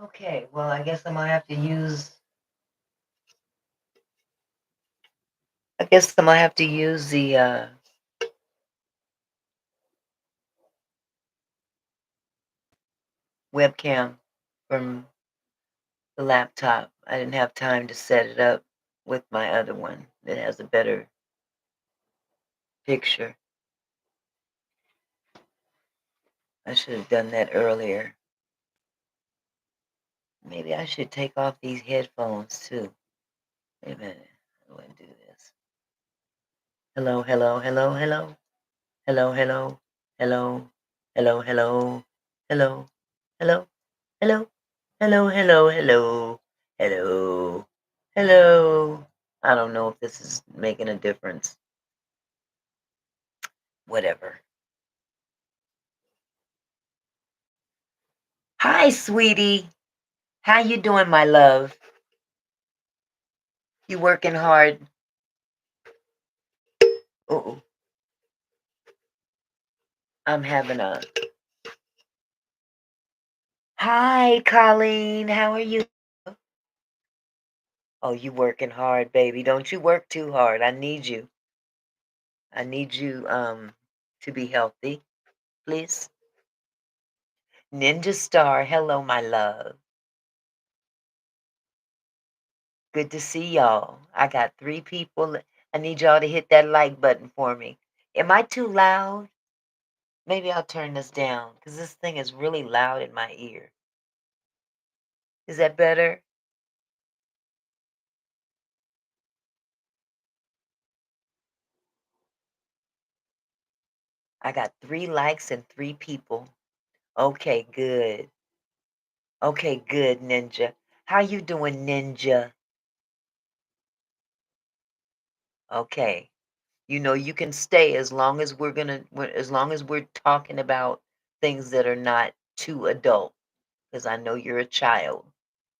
Okay, well, I guess I'm gonna have to use. I guess I'm gonna have to use the webcam from the laptop. I didn't have time to set it up with my other one that has a better picture. I should have done that earlier. Maybe I should take off these headphones too. Wait a minute. How do I do this? Hello, hello, hello, hello. Hello, hello, hello, hello, hello, hello, hello, hello, hello, hello, hello, hello, hello. I don't know if this is making a difference. Whatever. Hi, sweetie. How you doing, my love? You working hard? Uh-oh. I'm having a. Hi, Colleen. How are you? Oh, you working hard, baby. Don't you work too hard. I need you. I need you to be healthy, please. Ninja Star, hello, my love. Good to see y'all. I got 3 people. I need y'all to hit that like button for me. Am I too loud? Maybe I'll turn this down because this thing is really loud in my ear. Is that better? I got 3 likes and 3 people. Okay, good. Okay, good, Ninja. How you doing, Ninja? Okay. You know, you can stay as long as as long as we're talking about things that are not too adult, because I know you're a child,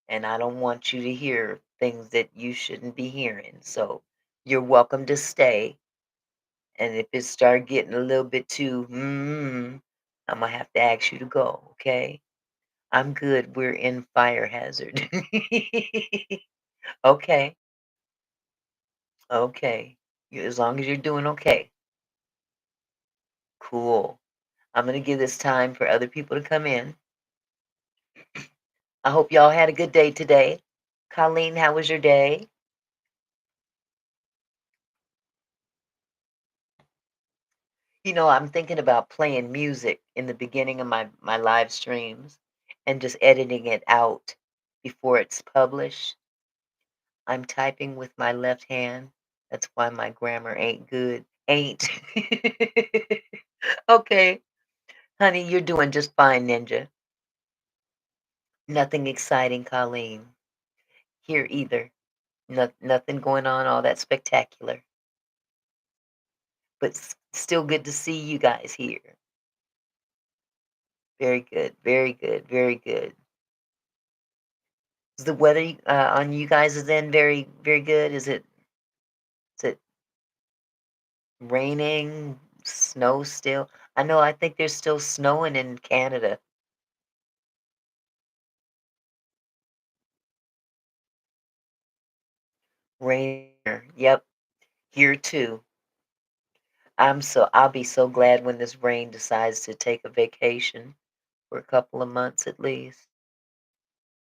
and I don't want you to hear things that you shouldn't be hearing. So you're welcome to stay. And if it start getting a little bit too, I'm gonna have to ask you to go. Okay? I'm good. We're in fire hazard. Okay. Okay. As long as you're doing okay. Cool. I'm gonna give this time for other people to come in. I hope y'all had a good day today. Colleen, how was your day? You know, I'm thinking about playing music in the beginning of my live streams and just editing it out before it's published. I'm typing with my left hand. That's why my grammar ain't good. Ain't. Okay. Honey, you're doing just fine, Ninja. Nothing exciting, Colleen. Here either. Nothing going on all that spectacular. But still good to see you guys here. Very good, very good, very good. Is the weather on you guys is then very, very good? Is it raining, snow still? I know I think there's still snowing in Canada. Rain. Yep, here too. I'll be so glad when this rain decides to take a vacation for a couple of months at least.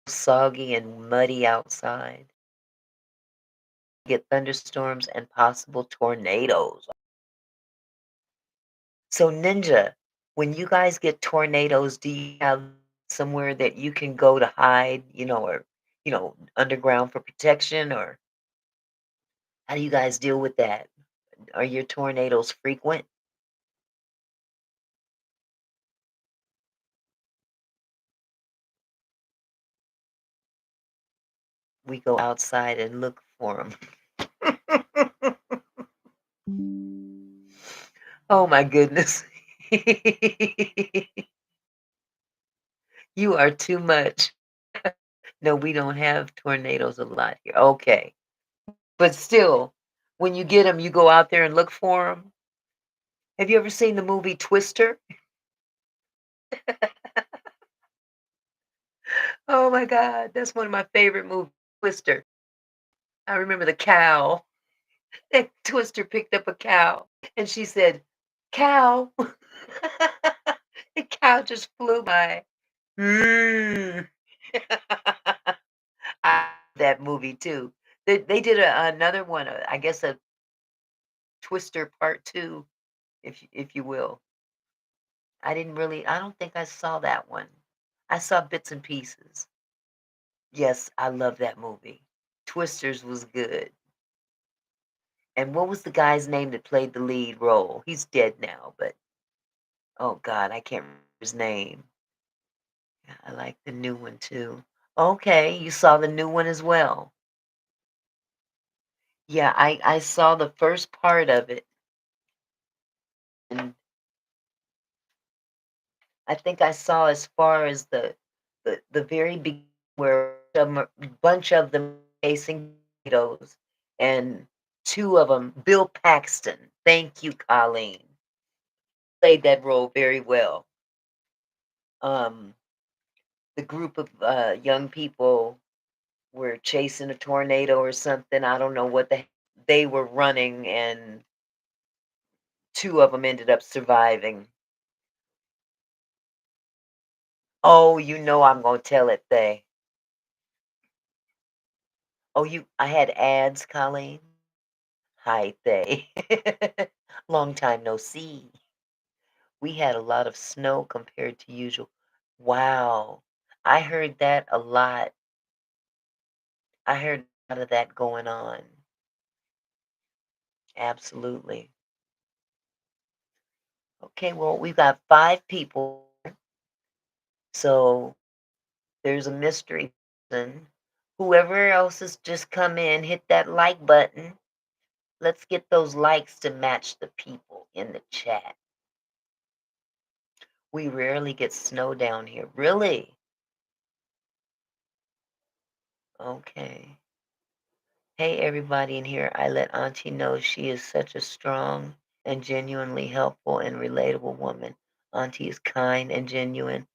Soggy and muddy outside. Get thunderstorms and possible tornadoes. So Ninja, when you guys get tornadoes, do you have somewhere that you can go to hide, or underground for protection, or how do you guys deal with that? Are your tornadoes frequent? We go outside and look for them. Oh my goodness. You are too much. No, we don't have tornadoes a lot here. Okay. But still, when you get them, you go out there and look for them. Have you ever seen the movie Twister? Oh my god, that's one of my favorite movies, Twister. I remember the cow. And Twister picked up a cow, and she said, "Cow." The cow just flew by. Mm. I that movie too. They did another one, I guess a Twister Part 2, if you will. I don't think I saw that one. I saw bits and pieces. Yes, I love that movie. Twisters was good. And what was the guy's name that played the lead role? He's dead now, but oh god, I can't remember his name. Yeah, I like the new one too. Okay, you saw the new one as well. Yeah, I saw the first part of it, and I think I saw as far as the very beginning where a bunch of them facing tornadoes, and 2 of them, Bill Paxton, thank you, Colleen, played that role very well. Um, the group of, young people were chasing a tornado or something, I don't know what they were running, and 2 of them ended up surviving. Oh, you know I'm gonna tell it, they. Oh, I had ads, Colleen? Hi, they. Long time no see. We had a lot of snow compared to usual. Wow. I heard that a lot. I heard a lot of that going on. Absolutely. Okay, well, we've got 5 people, so there's a mystery person. Whoever else has just come in, hit that like button. Let's get those likes to match the people in the chat. We rarely get snow down here. Really? Okay. Hey, everybody in here. I let Auntie know she is such a strong and genuinely helpful and relatable woman. Auntie is kind and genuine.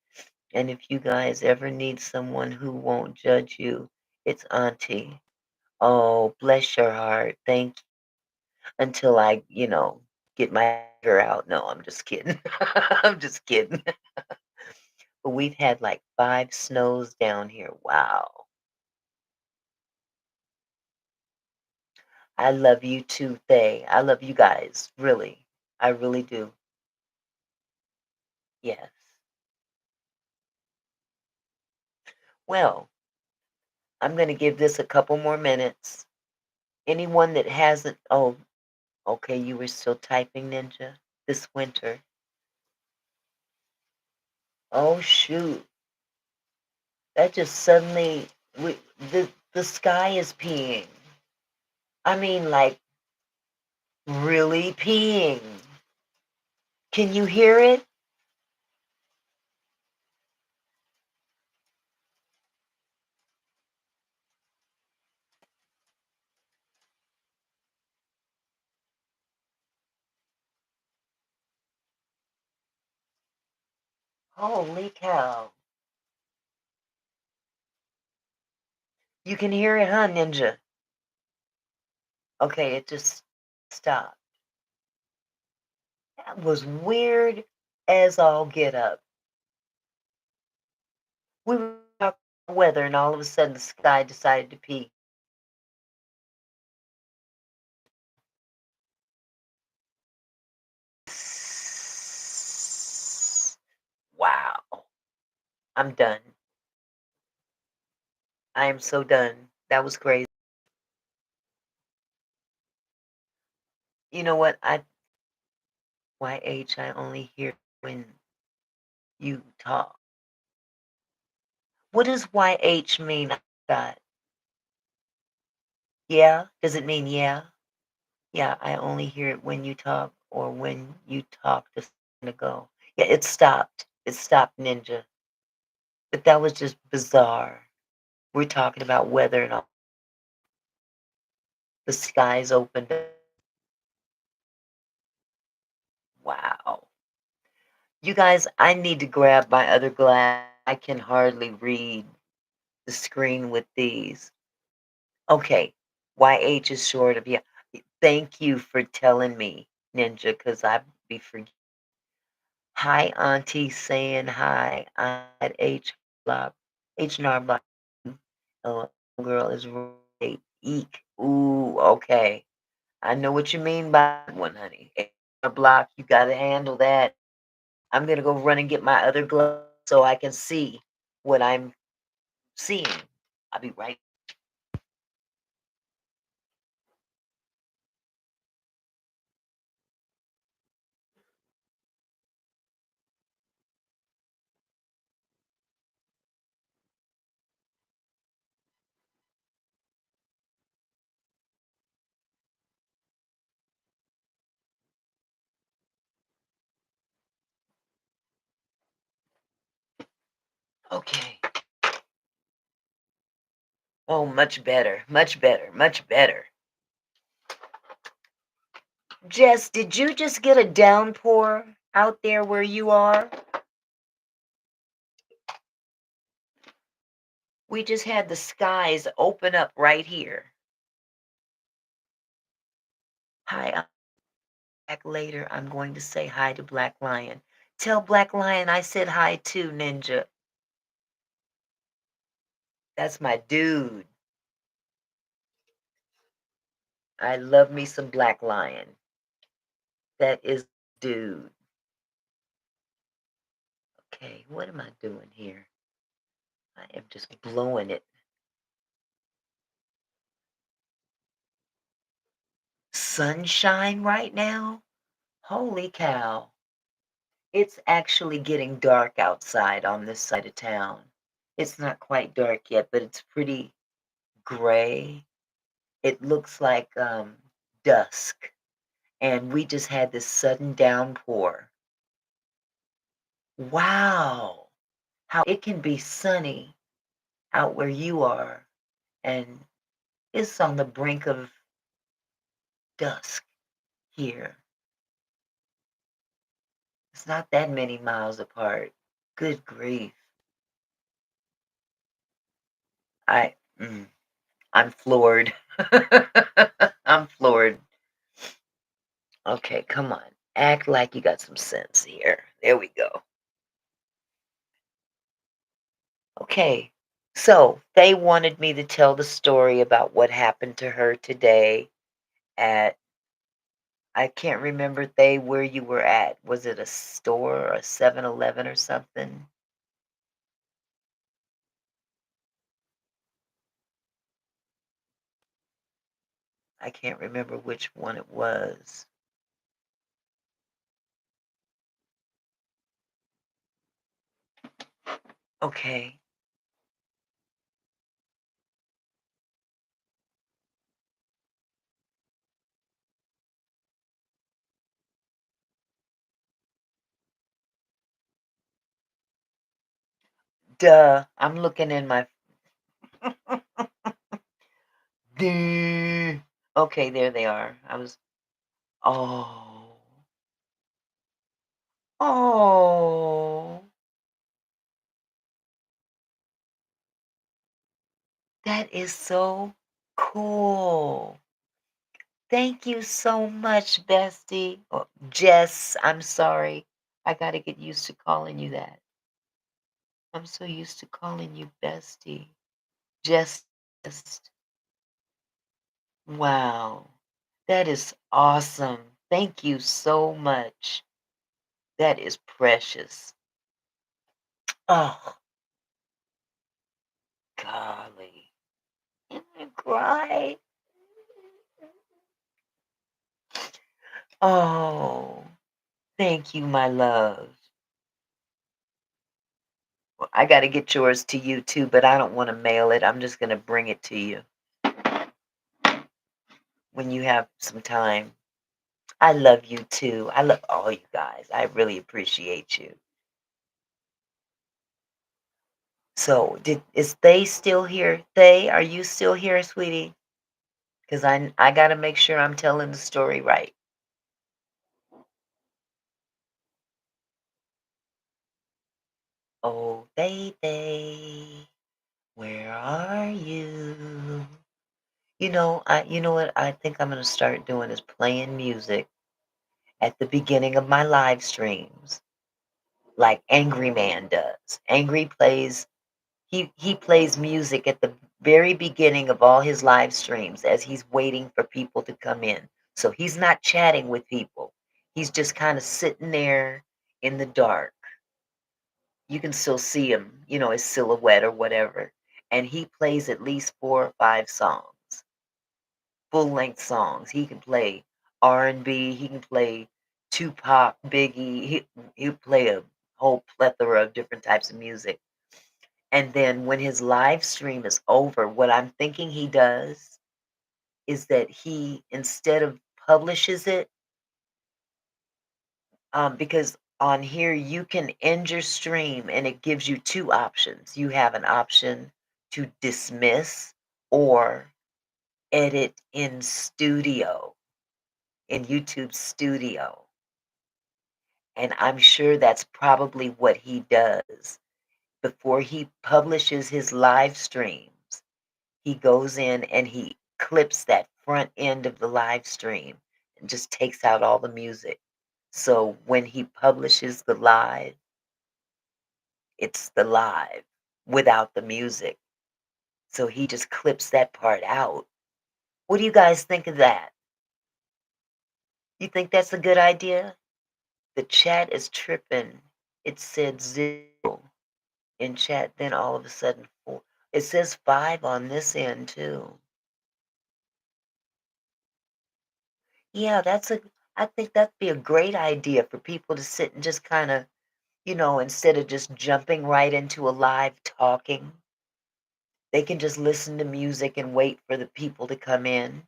And if you guys ever need someone who won't judge you, it's Auntie. Oh, bless your heart. Thank you. Until I, get my anger out. No, I'm just kidding. I'm just kidding. But we've had like 5 snows down here. Wow. I love you too, Thay. I love you guys. Really. I really do. Yes. Well, I'm going to give this a couple more minutes. Anyone that hasn't, oh, okay, you were still typing, Ninja, this winter. Oh, shoot. That just suddenly, the sky is peeing. I mean, like, really peeing. Can you hear it? Holy cow. You can hear it, huh, Ninja? Okay, it just stopped. That was weird as all get up. We were talking about weather, and all of a sudden the sky decided to pee. Wow. I'm done. I am so done. That was crazy. You know what? I only hear when you talk. What does YH mean? I forgot. Yeah? Does it mean yeah? Yeah, I only hear it when you talk or when you talked a second ago. Yeah, it stopped. It stopped, Ninja. But that was just bizarre. We're talking about weather and all. The skies opened up. Wow. You guys, I need to grab my other glass. I can hardly read. the screen with these. Okay. YH is short of yeah. Thank you for telling me, Ninja, because I be forgetting. Hi, Auntie, saying hi. I'm at H block. H&R block. Oh, girl is right. Eek. Ooh, okay. I know what you mean by that one, honey. H&R block, you got to handle that. I'm gonna go run and get my other glove so I can see what I'm seeing. I'll be right. Okay. Oh, much better. Much better. Much better. Jess, did you just get a downpour out there where you are? We just had the skies open up right here. Hi, I'm back later. I'm going to say hi to Black Lion. Tell Black Lion I said hi too, Ninja. That's my dude. I love me some Black Lion. That is dude. Okay, what am I doing here? I am just blowing it. Sunshine right now? Holy cow. It's actually getting dark outside on this side of town. It's not quite dark yet, but it's pretty gray. It looks like dusk. And we just had this sudden downpour. Wow. How it can be sunny out where you are, and it's on the brink of dusk here. It's not that many miles apart. Good grief. I I'm floored. I'm floored. Okay, come on. Act like you got some sense here. There we go. Okay. So, they wanted me to tell the story about what happened to her today at I can't remember they where you were at. Was it a store or a 7-Eleven or something? I can't remember which one it was. Okay. Duh. I'm looking in my Duh. Okay, there they are. I was oh. Oh. That is so cool. Thank you so much, bestie. Oh, Jess, I'm sorry. I got to get used to calling you that. I'm so used to calling you bestie. Just, wow. That is awesome. Thank you so much. That is precious. Oh, golly. I'm gonna cry. Oh, thank you, my love. Well, I got to get yours to you too, but I don't want to mail it. I'm just going to bring it to you when you have some time. I love you too. I love all you guys. I really appreciate you. So, is they still here? They, are you still here, sweetie? Because I got to make sure I'm telling the story right. Oh, they. Where are you? You know what I think I'm gonna start doing is playing music at the beginning of my live streams, like Angry Man does. Angry plays he plays music at the very beginning of all his live streams as he's waiting for people to come in. So he's not chatting with people. He's just kind of sitting there in the dark. You can still see him, his silhouette or whatever. And he plays at least 4 or 5 songs, full-length songs. He can play R&B, he can play Tupac, Biggie, he'll play a whole plethora of different types of music. And then when his live stream is over, what I'm thinking he does is that he, instead of publishes it, because on here you can end your stream and it gives you two options. You have an option to dismiss or edit in studio, in YouTube Studio. And I'm sure that's probably what he does before he publishes his live streams. He goes in and he clips that front end of the live stream and just takes out all the music. So when he publishes the live, it's the live without the music. So he just clips that part out. What do you guys think of that? You think that's a good idea? The chat is tripping. It said 0 in chat, then all of a sudden 4. It says 5 on this end too. Yeah, I think that'd be a great idea for people to sit and just kinda, instead of just jumping right into a live talking, they can just listen to music and wait for the people to come in.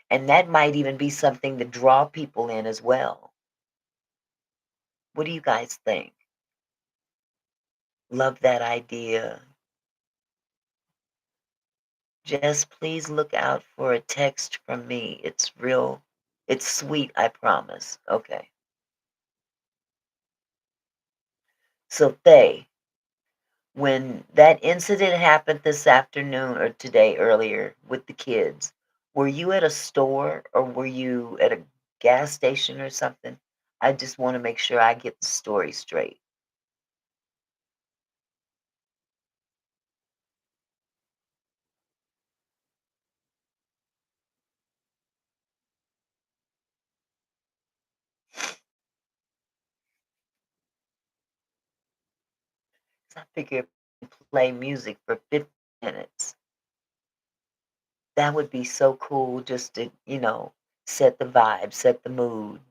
And that might even be something to draw people in as well. What do you guys think? Love that idea. Just please look out for a text from me. It's sweet, I promise. Okay. So Thay, when that incident happened this afternoon or today earlier with the kids, were you at a store or were you at a gas station or something? I just want to make sure I get the story straight. So I figure if we play music for 50 minutes, that would be so cool just to, set the vibe, set the mood.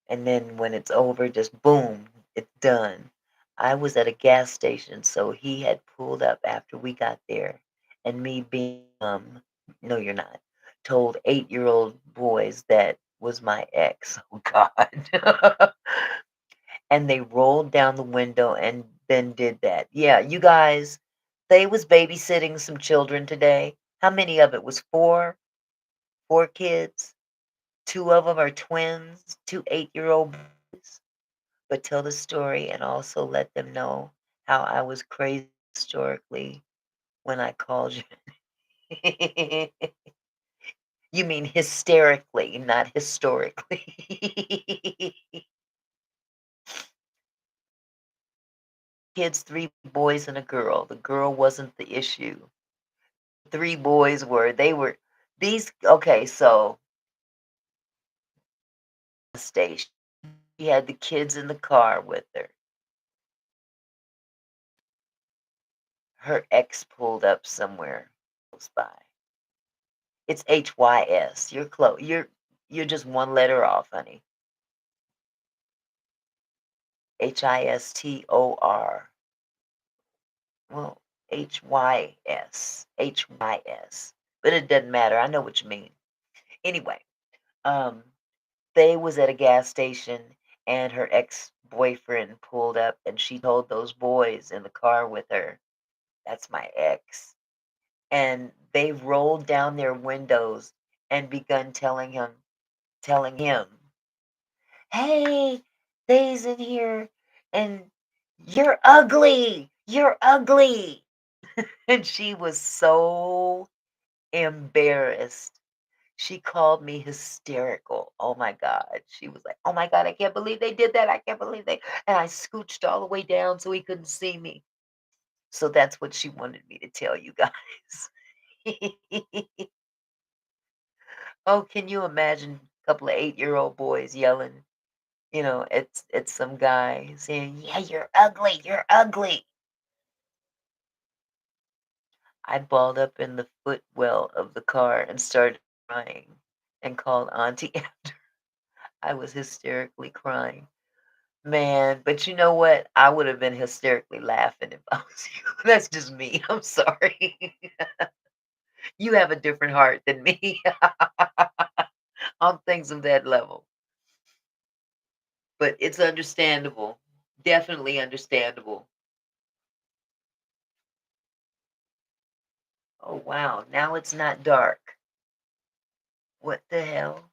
And then when it's over, just boom, it's done. I was at a gas station, so he had pulled up after we got there, and me being, no, you're not, told 8-year-old boys that was my ex. Oh, God. And they rolled down the window and then did that. Yeah, you guys, they was babysitting some children today. How many of it was 4? 4 kids? 2 of them are twins, 2 8-year-old boys. But tell the story and also let them know how I was crazy historically when I called you. You mean hysterically, not historically. Kids, 3 boys and a girl. The girl wasn't the issue. 3 boys were. They were these okay, so station. She had the kids in the car with her. Her ex pulled up somewhere close by. It's HYS. You're close. You're just one letter off, honey. HISTOR. Well, HYS. HYS. But it doesn't matter. I know what you mean. Anyway, um, they was at a gas station and her ex-boyfriend pulled up and she told those boys in the car with her, "That's my ex." And they rolled down their windows and begun telling him, "Hey, they's in here and you're ugly. "You're ugly." And she was so embarrassed. She called me hysterical. Oh my god. She was like, "Oh my god, I can't believe they did that. I can't believe they," and I scooched all the way down so he couldn't see me. So that's what she wanted me to tell you guys. Oh, can you imagine a couple of 8-year-old boys yelling, at some guy saying, "Yeah, you're ugly. You're ugly." I balled up in the footwell of the car and started crying and called auntie after. I was hysterically crying. Man, but you know what? I would have been hysterically laughing if I was you. That's just me. I'm sorry. You have a different heart than me on things of that level. But it's understandable. Definitely understandable. Oh, wow. Now it's not dark. What the hell?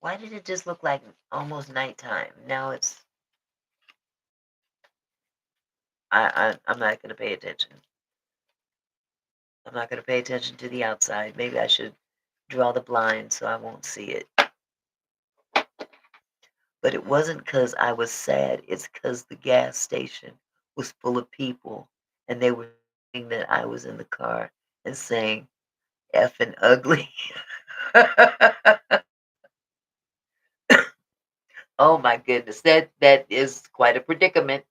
Why did it just look like almost nighttime? Now it's I'm not gonna pay attention. I'm not gonna pay attention to the outside. Maybe I should draw the blind so I won't see it. But it wasn't because I was sad, it's because the gas station was full of people, and they were saying that I was in the car and saying, "Effing ugly." Oh my goodness, that is quite a predicament.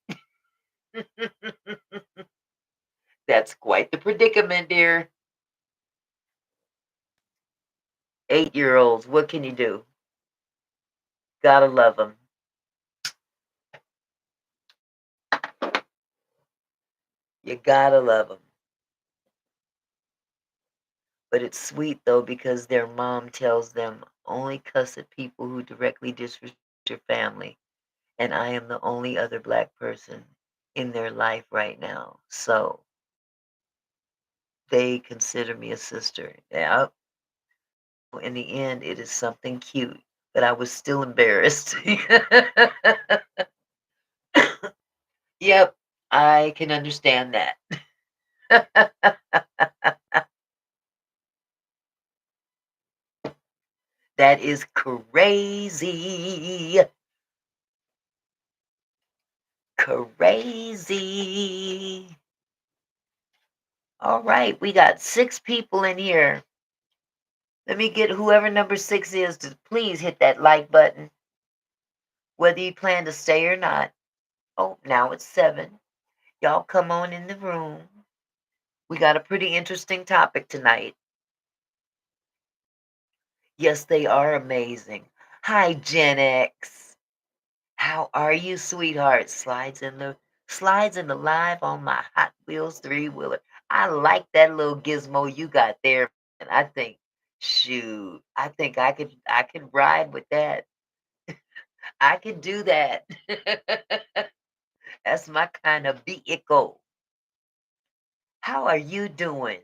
That's quite the predicament, dear. 8-year-olds, what can you do? Gotta love them. You gotta love them. But it's sweet though because their mom tells them, "Only cuss at people who directly disrespect your family." And I am the only other black person in their life right now. So they consider me a sister. Yeah. In the end, it is something cute, but I was still embarrassed. Yep, I can understand that. That is crazy. Crazy. All right, we got 6 people in here. Let me get whoever number 6 is to please hit that like button, whether you plan to stay or not. Oh, now it's 7. Y'all come on in the room. We got a pretty interesting topic tonight. Yes, they are amazing. Hi, Gen X. How are you, sweetheart? Slides in the live on my Hot Wheels three-wheeler. I like that little gizmo you got there. And I think, shoot, I think I could ride with that. I could do that. That's my kind of vehicle. How are you doing?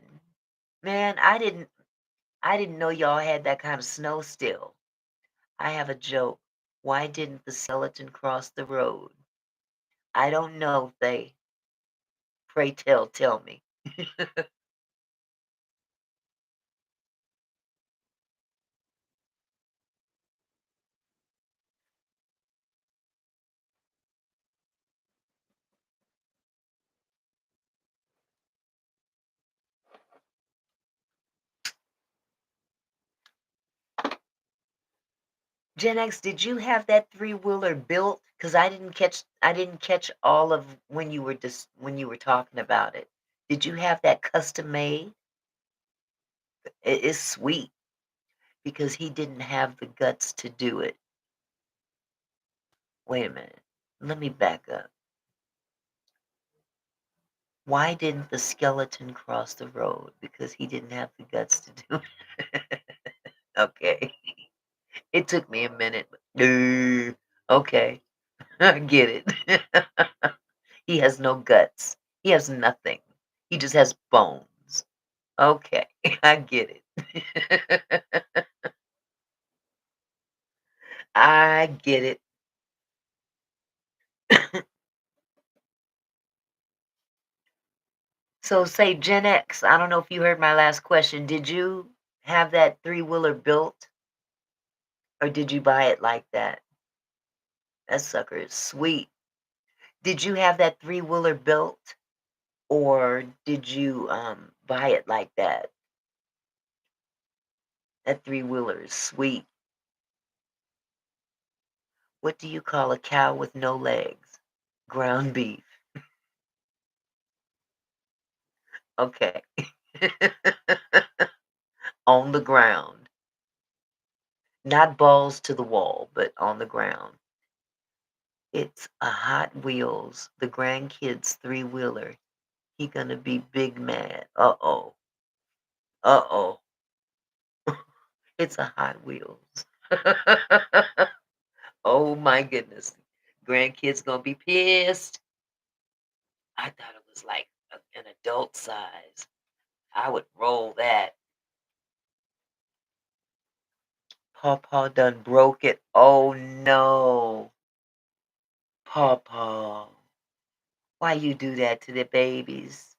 Man, I didn't know y'all had that kind of snow still. I have a joke. Why didn't the skeleton cross the road? I don't know, they pray tell me. Gen X, did you have that three-wheeler built? Because I didn't catch all of when you were talking about it. Did you have that custom made? It is sweet because he didn't have the guts to do it. Wait a minute. Let me back up. Why didn't the skeleton cross the road? Because he didn't have the guts to do it. Okay. It took me a minute. Okay. I get it. He has no guts. He has nothing. He just has bones. Okay. I get it. I get it. So say Gen X, I don't know if you heard my last question. Did you have that three-wheeler built or did you buy it like that? That sucker is sweet. Did you have that three-wheeler built or did you buy it like that? That three-wheeler is sweet. What do you call a cow with no legs? Ground beef. Okay. On the ground. Not balls to the wall, but on the ground. It's a Hot Wheels, the grandkids three-wheeler. He gonna be big mad. Uh-oh. Uh-oh. It's a Hot Wheels. Oh my goodness. Grandkids gonna be pissed. I thought it was like an adult size. I would roll that. Pawpaw done broke it. Oh no. Pawpaw. Why you do that to the babies?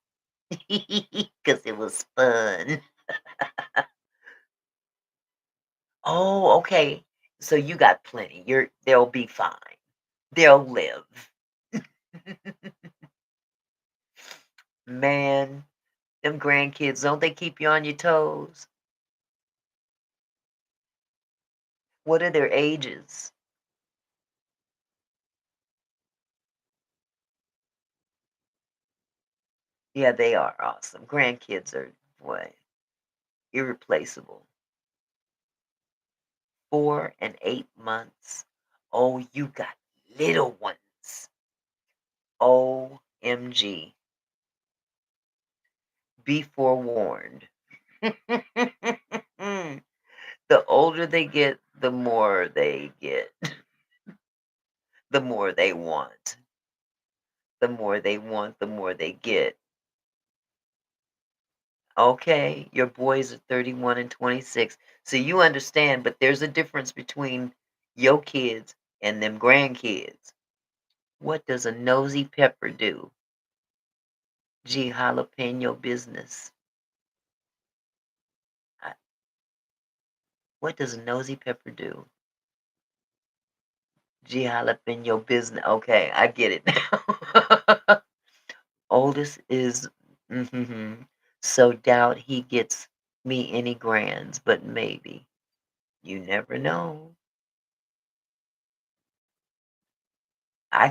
Because it was fun. Oh, okay. So you got plenty. They'll be fine. They'll live. Man, them grandkids, don't they keep you on your toes? What are their ages? Yeah, they are awesome. Grandkids are, boy, irreplaceable. 4 and 8 months. Oh, you got little ones. OMG. Be forewarned. The older they get, the more they get, the more they want. The more they want, the more they get. Okay, your boys are 31 and 26. So you understand, but there's a difference between your kids and them grandkids. What does a nosy pepper do? Gee, jalapeno business. I- What does a nosy pepper do? Gee, jalapeno business. Okay, I get it now. Oldest is, so doubt he gets me any grands, but maybe. You never know. I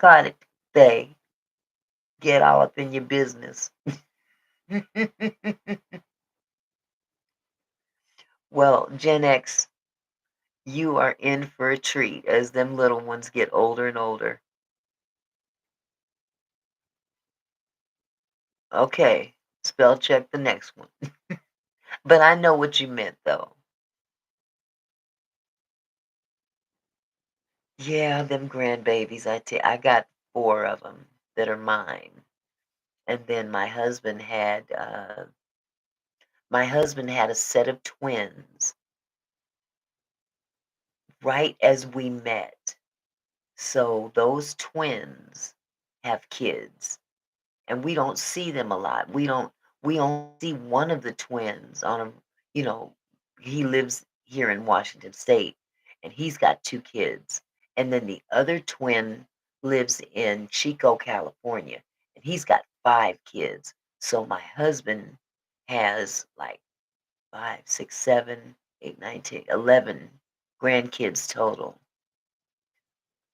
got it. They get all up in your business. Well, Gen X, you are in for a treat as them little ones get older and older. Okay, spell check the next one. But I know what you meant though. Yeah, them grandbabies. I got four of them that are mine. And then my husband had a set of twins right as we met. So those twins have kids, and we don't see them a lot. We only see one of the twins on a, you know, he lives here in Washington State, and he's got 2 kids. And then the other twin lives in Chico, California, and he's got 5 kids. So my husband has like 5, 6, 7, 8, 9, 10, 11 grandkids total.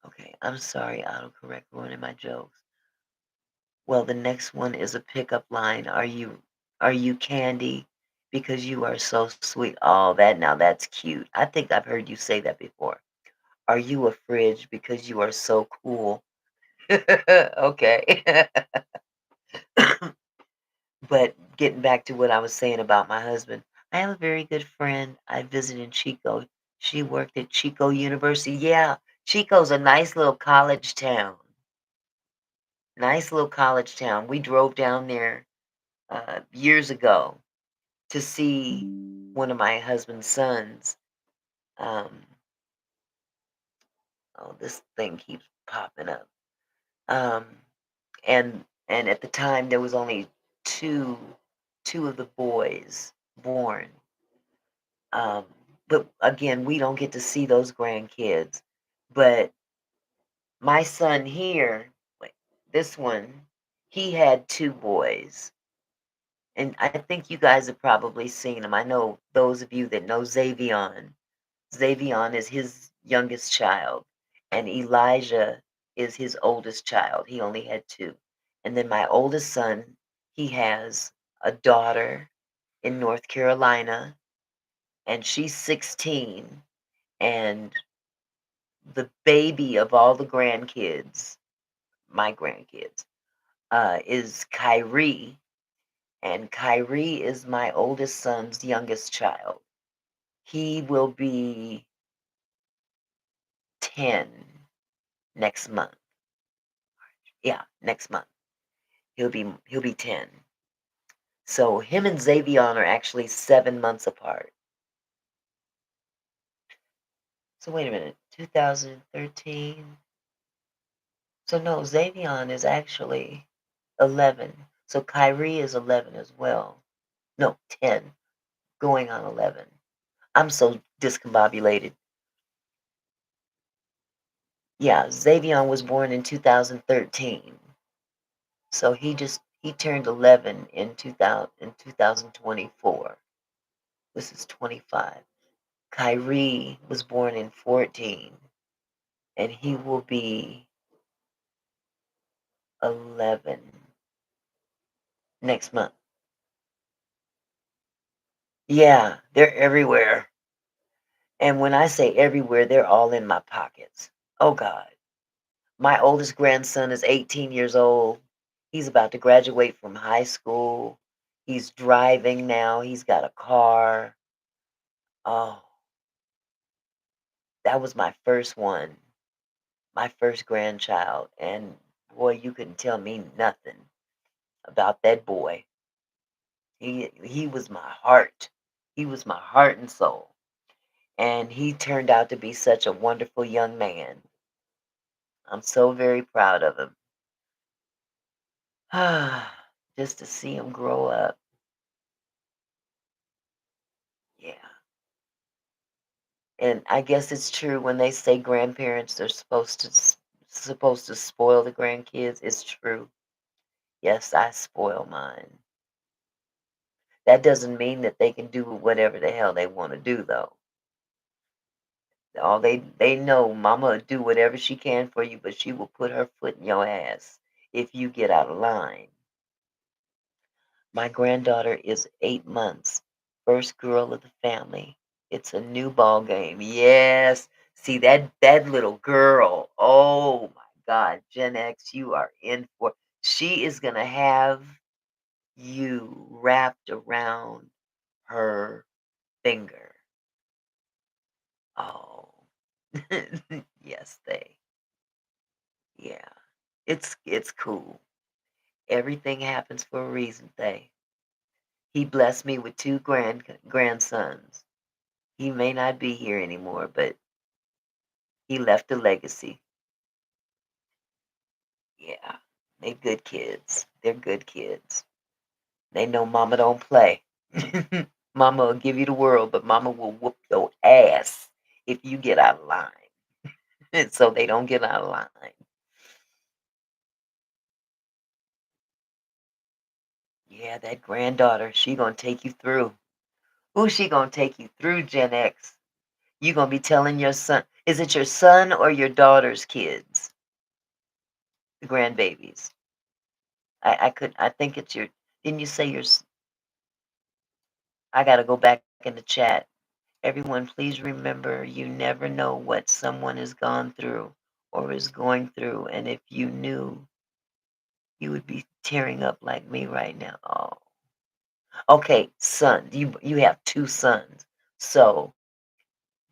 Okay, I'm sorry, autocorrect ruining my jokes. Well, the next one is a pickup line. Are you Candy? Because you are so sweet. Oh, that's cute. I think I've heard you say that before. Are you a fridge? Because you are so cool. Okay. But getting back to what I was saying about my husband, I have a very good friend I visited in Chico. She worked at Chico University. Yeah, Chico's a nice little college town. Nice little college town. We drove down there years ago to see one of my husband's sons. Um, oh, this thing keeps popping up. Um, and at the time there was only two two of the boys born. Um, but again, we don't get to see those grandkids. But my son here, wait, this one, he had two boys. And I think you guys have probably seen him. I know those of you that know Xavion. Xavion is his youngest child, and Elijah is his oldest child. He only had two. And then my oldest son, he has a daughter in North Carolina, and she's 16. And the baby of all the grandkids, my grandkids, is Kyrie. And Kyrie is my oldest son's youngest child. He will be 10 next month. Yeah, next month. He'll be 10. So him and Xavion are actually 7 months apart. So wait a minute, 2013. So no, Xavion is actually 11. So Kyrie is 11 as well. No, 10, going on 11. I'm so discombobulated. Yeah, Xavion was born in 2013. So he turned 11 in 2024. This is 25. Kyrie was born in 14, and he will be 11 next month. Yeah, they're everywhere. And when I say everywhere, they're all in my pockets. Oh God. My oldest grandson is 18 years old. He's about to graduate from high school. He's driving now. He's got a car. Oh, that was my first one, my first grandchild. And boy, you couldn't tell me nothing about that boy. He was my heart. He was my heart and soul. And he turned out to be such a wonderful young man. I'm so very proud of him. Just to see him grow up. Yeah. And I guess it's true when they say grandparents are supposed to spoil the grandkids. It's true. Yes, I spoil mine. That doesn't mean that they can do whatever the hell they want to do though. All they know mama will do whatever she can for you, but she will put her foot in your ass if you get out of line. My granddaughter is 8 months, first girl of the family. It's a new ball game. Yes. See that little girl. Oh my God, Gen X, you are in for. She is gonna have you wrapped around her finger. Oh, yes, they. Yeah, it's cool. Everything happens for a reason. They. He blessed me with two grandsons. He may not be here anymore, but he left a legacy. Yeah, they good kids. They're good kids. They know mama don't play. Mama will give you the world, but mama will whoop your ass if you get out of line. So they don't get out of line. Yeah, that granddaughter, she gonna take you through. Who she gonna take you through, Gen X? You gonna be telling your son? Is it your son or your daughter's kids? The grandbabies. I think it's your. Didn't you say your? I gotta go back in the chat. Everyone, please remember you never know what someone has gone through or is going through, and if you knew, you would be tearing up like me right now. Oh, okay, son. You have two sons, so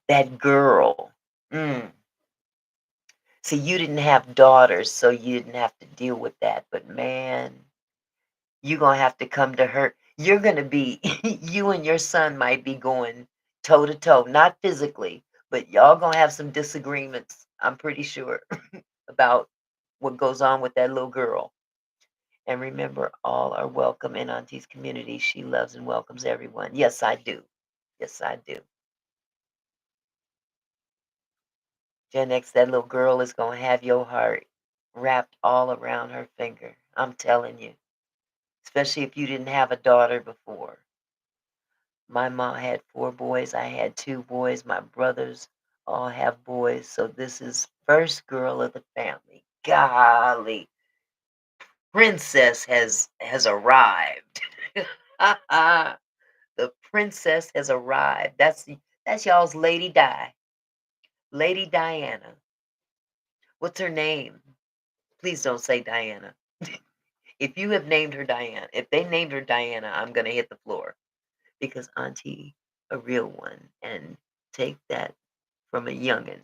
that girl. Mm, see, you didn't have daughters, so you didn't have to deal with that. But man, you're gonna have to come to her. You're gonna be you and your son might be going toe to toe, not physically, but y'all gonna have some disagreements, I'm pretty sure, about what goes on with that little girl. And remember, all are welcome in Auntie's community. She loves and welcomes everyone. Yes, I do. Yes, I do. Gen X, that little girl is going to have your heart wrapped all around her finger. I'm telling you, especially if you didn't have a daughter before. My mom had 4 boys. I had 2 boys. My brothers all have boys. So this is first girl of the family. Golly, princess has arrived. The princess has arrived. That's y'all's Lady Di. Lady Diana. What's her name? Please don't say Diana. If you have named her Diana, if they named her Diana, I'm gonna hit the floor because Auntie a real one and take that from a youngin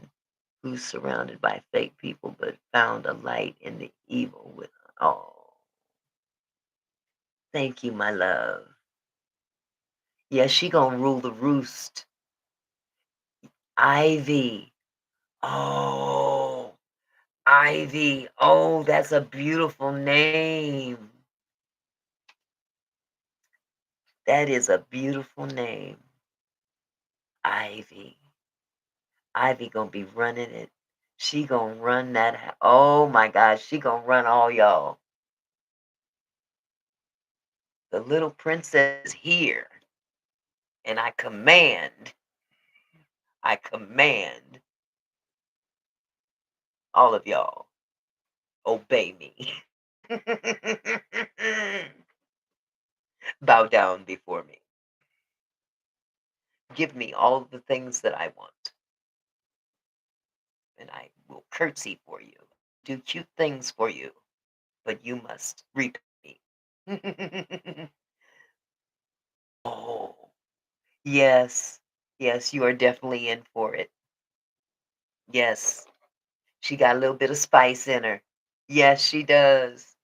who's surrounded by fake people but found a light in the evil with oh, thank you, my love. Yeah, she gonna rule the roost. Ivy. Oh, Ivy. Oh, that's a beautiful name. That is a beautiful name. Ivy. Ivy gonna be running it. She gonna run that. Oh my gosh, she gonna run all y'all. The little princess is here, and I command all of y'all obey me. Bow down before me. Give me all the things that I want, and I will curtsy for you, do cute things for you, but you must repay me. Oh, yes. Yes, you are definitely in for it. Yes. She got a little bit of spice in her. Yes, she does.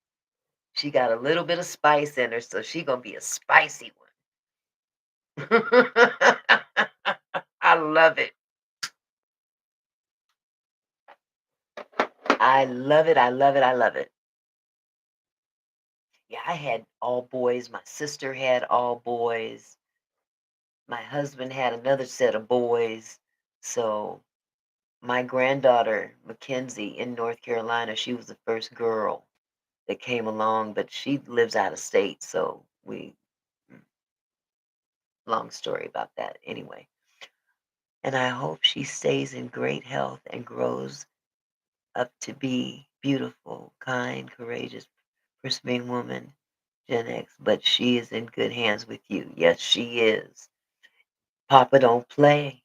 She got a little bit of spice in her, so she gonna be a spicy one. I love it. I love it. I love it. I love it. Yeah, I had all boys. My sister had all boys. My husband had another set of boys. So my granddaughter, Mackenzie, in North Carolina, she was the first girl that came along, but she lives out of state. So mm, long story about that anyway. And I hope she stays in great health and grows up to be beautiful, kind, courageous, pursuing woman, Gen X. But she is in good hands with you. Yes, she is. Papa don't play.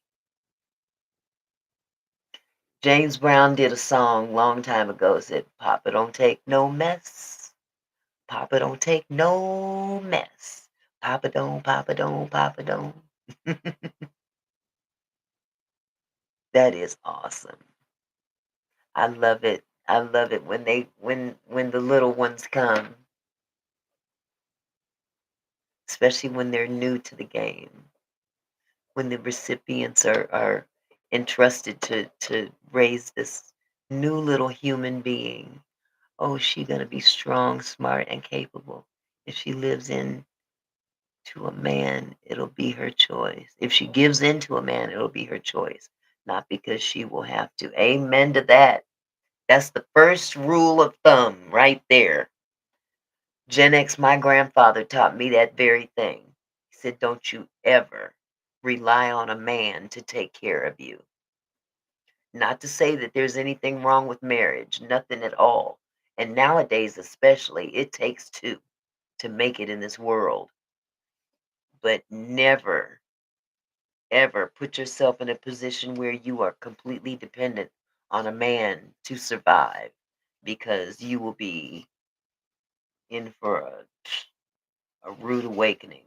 James Brown did a song long time ago said, Papa don't take no mess. Papa don't take no mess. Papa don't, Papa don't, Papa don't. That is awesome. I love it. I love it when when the little ones come, especially when they're new to the game, when the recipients are entrusted to raise this new little human being. Oh, she gonna be strong, smart, and capable. If she lives in to a man, it'll be her choice. If she gives in to a man, it'll be her choice, not because she will have to. Amen to that. That's the first rule of thumb right there. Gen X, my grandfather taught me that very thing. He said, don't you ever rely on a man to take care of you. Not to say that there's anything wrong with marriage, nothing at all. And nowadays, especially, it takes two to make it in this world. But never, ever put yourself in a position where you are completely dependent on a man to survive because you will be in for a rude awakening.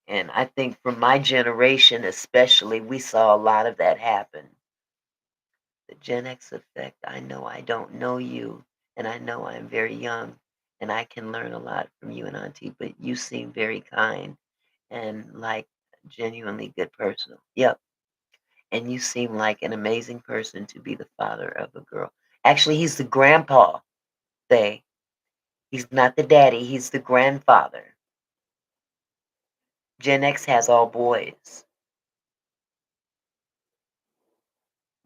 And I think for my generation, especially, we saw a lot of that happen. The Gen X effect. I know I don't know you, and I know I'm very young, and I can learn a lot from you and Auntie, but you seem very kind and like a genuinely good person. Yep. And you seem like an amazing person to be the father of a girl. Actually, he's the grandpa, they. He's not the daddy, he's the grandfather. Gen X has all boys.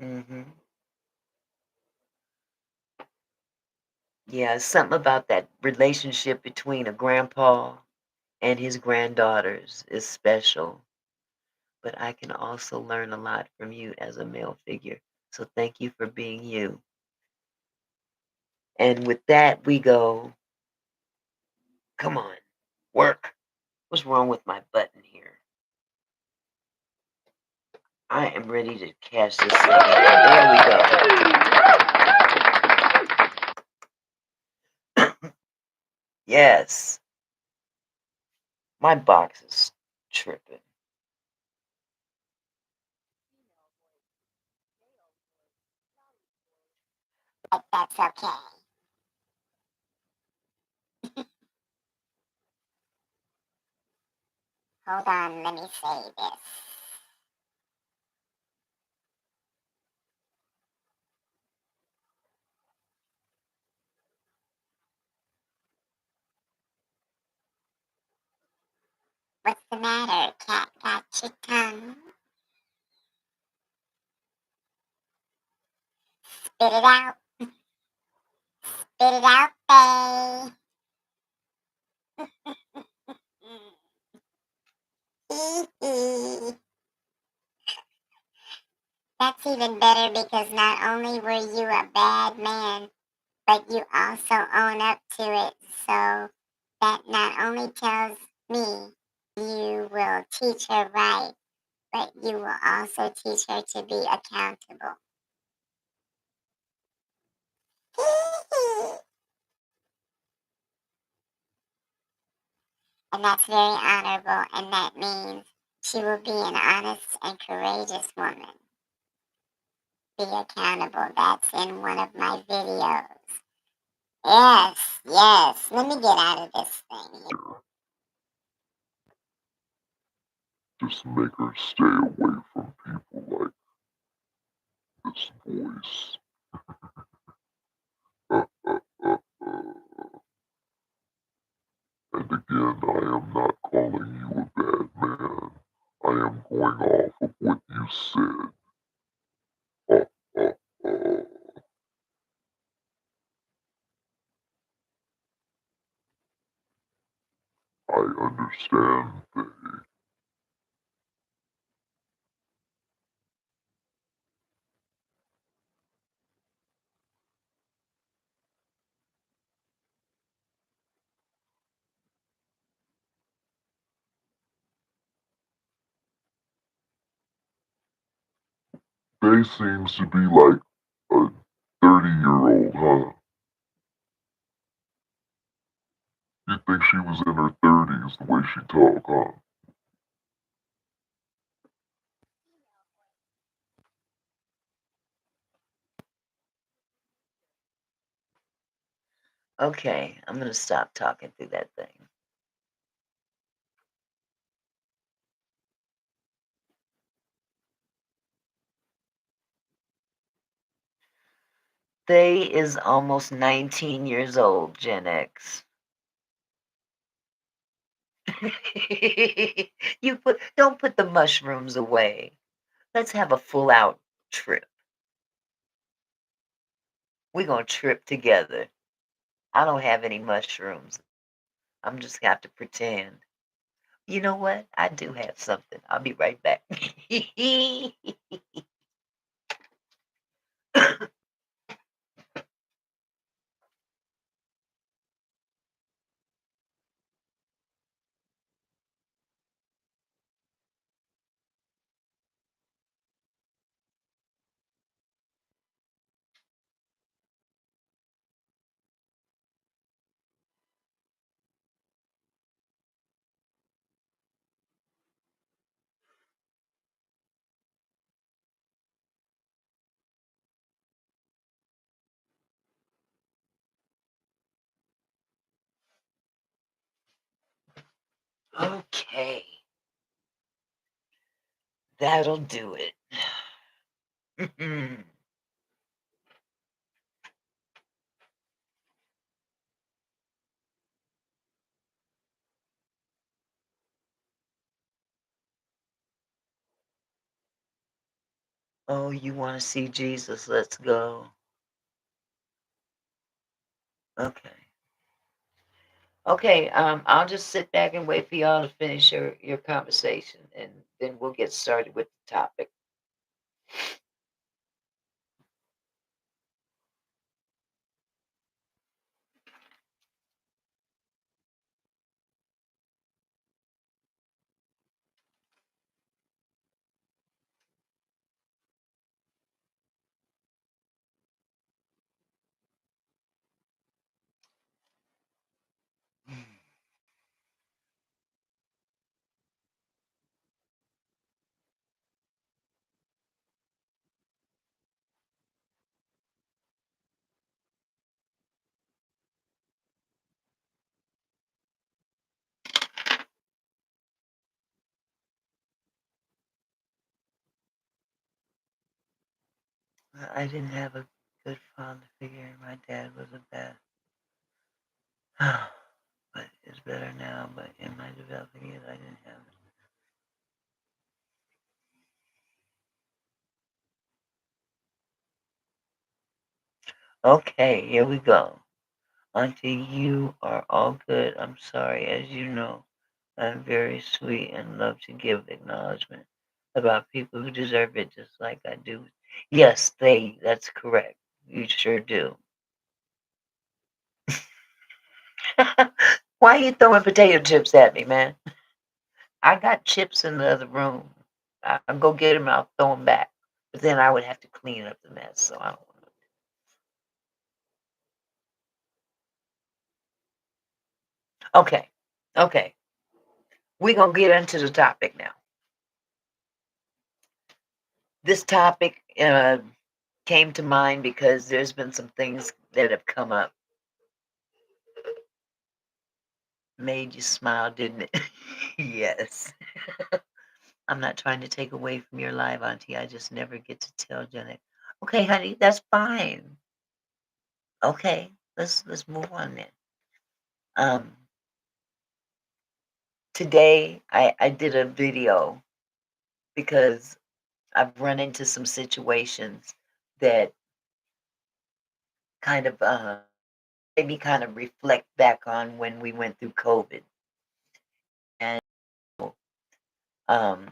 Mhm. Yeah, something about that relationship between a grandpa and his granddaughters is special. But I can also learn a lot from you as a male figure. So thank you for being you. And with that, we go, come on, work. What's wrong with my button here? I am ready to cash this thing in. There we go. Yes, my box is tripping. But that's okay. Hold on, let me say this. What's the matter? Cat got your tongue? Spit it out. Spit it out, babe. That's even better because not only were you a bad man, but you also own up to it. So that not only tells me you will teach her right, but you will also teach her to be accountable. And that's very honorable, and that means she will be an honest and courageous woman. Be accountable. That's in one of my videos. Yes, yes. Let me get out of this thing here. Just make her stay away from people like this voice. And again, I am not calling you a bad man. I am going off of what you said. Uh, uh, uh. I understand, babe. They seems to be like a 30-year-old, huh? You think she was in her 30s the way she talk, huh? Okay, I'm going to stop talking through that thing. They is almost 19 years old, Gen X. Don't put the mushrooms away. Let's have a full out trip. We're gonna trip together. I don't have any mushrooms. I'm just gonna have to pretend. You know what? I do have something. I'll be right back. Okay, that'll do it. Oh, you want to see Jesus? Let's go. Okay. Okay. I'll just sit back and wait for y'all to finish your conversation, and then we'll get started with the topic. I didn't have a good father figure. My dad was a bad, but it's better now. But in my developing years, I didn't have it. Okay, here we go. Auntie, you are all good. I'm sorry. As you know, I'm very sweet and love to give acknowledgement about people who deserve it just like I do. Yes, that's correct. You sure do. Why are you throwing potato chips at me, man? I got chips in the other room. I'll go get them. I'll throw them back. But then I would have to clean up the mess. So I don't want to. Okay. Okay. We're going to get into the topic now. This topic came to mind because there's been some things that have come up. Made you smile, didn't it? Yes. I'm not trying to take away from your live, Auntie. I just never get to tell Janet. Okay, honey, that's fine. Okay, let's move on then. Um, Today I did a video because I've run into some situations that kind of made me kind of reflect back on when we went through COVID. And um,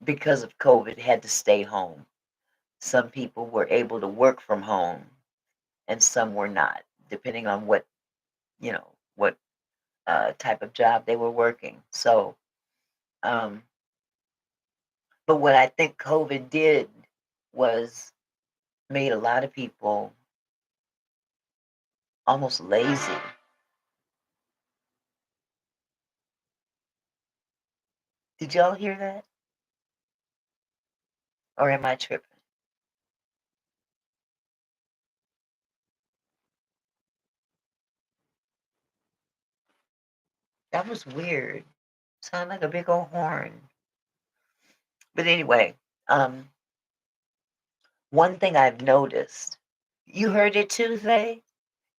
because of COVID, had to stay home. Some people were able to work from home, and some were not, depending on what type of job they were working. So, um, but what I think COVID did was made a lot of people almost lazy. Did y'all hear that? Or am I tripping? That was weird. Sound like a big old horn. But anyway, one thing I've noticed, you heard it too, Faye?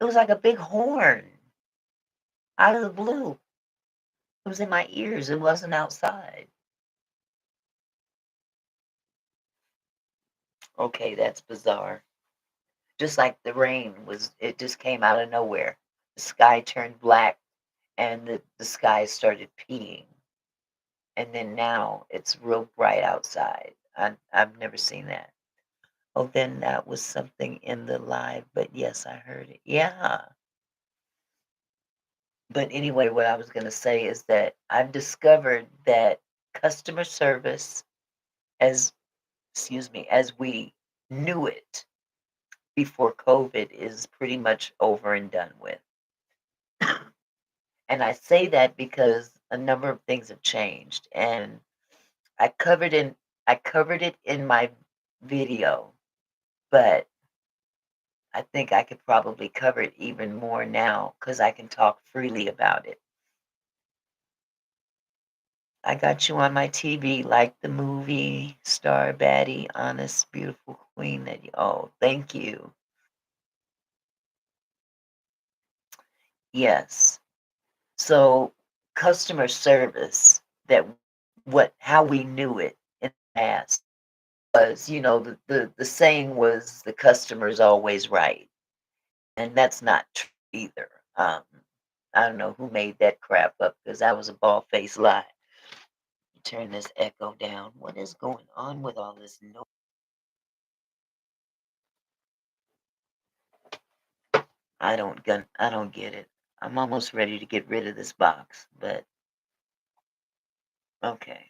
It was like a big horn out of the blue. It was in my ears. It wasn't outside. Okay, that's bizarre. Just like the rain it just came out of nowhere. The sky turned black and the sky started peeing. And then now it's real bright outside. I've never seen that. Oh, then that was something in the live, but yes, I heard it. Yeah. But anyway, what I was going to say is that I've discovered that customer service, as excuse me, as we knew it before COVID, is pretty much over and done with. And I say that because a number of things have changed, and I covered in I covered it in my video, but I think I could probably cover it even more now because I can talk freely about it. I got you on my TV like the movie star baddie, honest, beautiful queen that you. Oh, thank you. Yes. So customer service, that what how we knew it in the past was, the saying was the customer's always right, and that's not true either. Um, I don't know who made that crap up because that was a bald-faced lie. Turn this echo down. What is going on with all this noise? I don't get it. I'm almost ready to get rid of this box, but okay.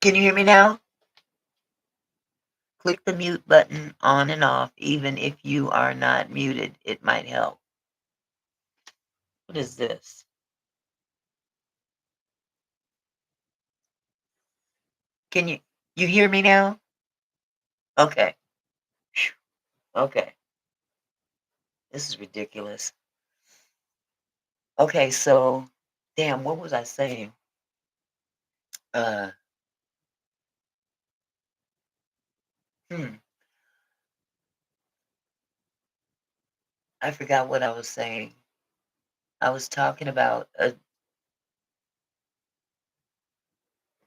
Can you hear me now? Click the mute button on and off, even if you are not muted. It might help. What is this? Can you hear me now? Okay. Phew. Okay. This is ridiculous. Okay, so damn, what was I saying? Uh hmm, I forgot what I was saying. I was talking about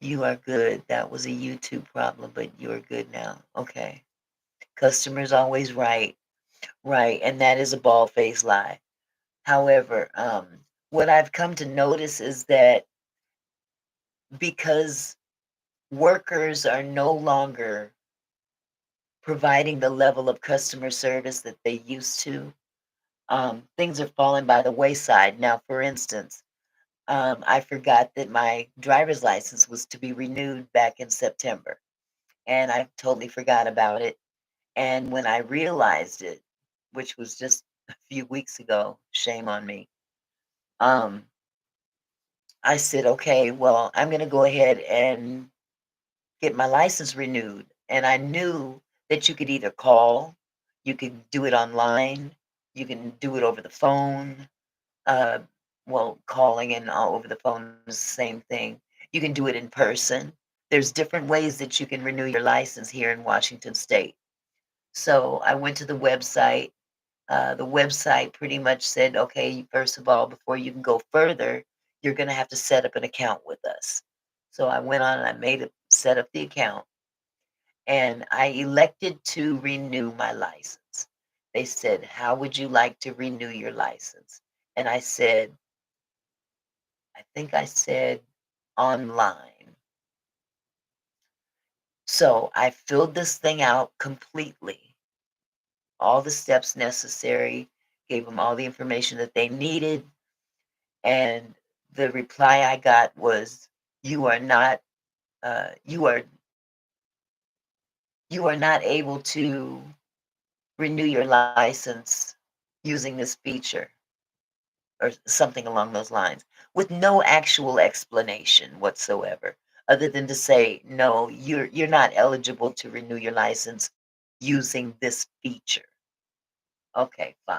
you are good. That was a YouTube problem, but you're good now. Okay. Customer's always right. Right, and that is a bald-faced lie. However, what I've come to notice is that because workers are no longer providing the level of customer service that they used to, things are falling by the wayside. Now, for instance, I forgot that my driver's license was to be renewed back in September, and I totally forgot about it. And when I realized it, which was just a few weeks ago, shame on me, um, I said, okay, well, I'm going to go ahead and get my license renewed. And I knew that you could either call, you could do it online, you can do it over the phone. Uh, well, calling and all over the phone is the same thing. You can do it in person. There's different ways that you can renew your license here in Washington State. So I went to the website. The website pretty much said, okay, first of all, before you can go further, you're going to have to set up an account with us. So I went on and I set up the account, and I elected to renew my license. They said, how would you like to renew your license? And I think I said online. So I filled this thing out completely, all the steps necessary, gave them all the information that they needed, and the reply I got was, "You are not, uh, you are you are not able to renew your license using this feature." or something along those lines, with no actual explanation whatsoever, other than to say, no, you're not eligible to renew your license using this feature. Okay, fine.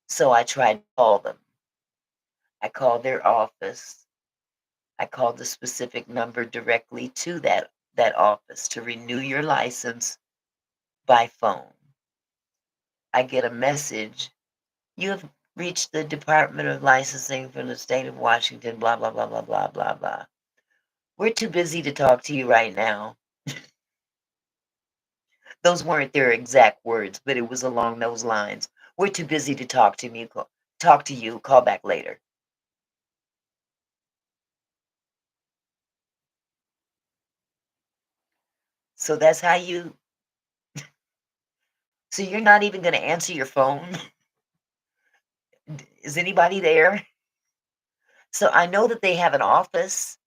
So I tried to call them. I called their office. I called the specific number directly to that office to renew your license by phone. I get a message. You have reached the Department of Licensing for the state of Washington, blah, blah, blah, blah, blah, blah, blah. We're too busy to talk to you right now. Those weren't their exact words, but it was along those lines. We're too busy to talk to you. Call back later. So that's how you. So you're not even going to answer your phone? Is anybody there? So I know that they have an office,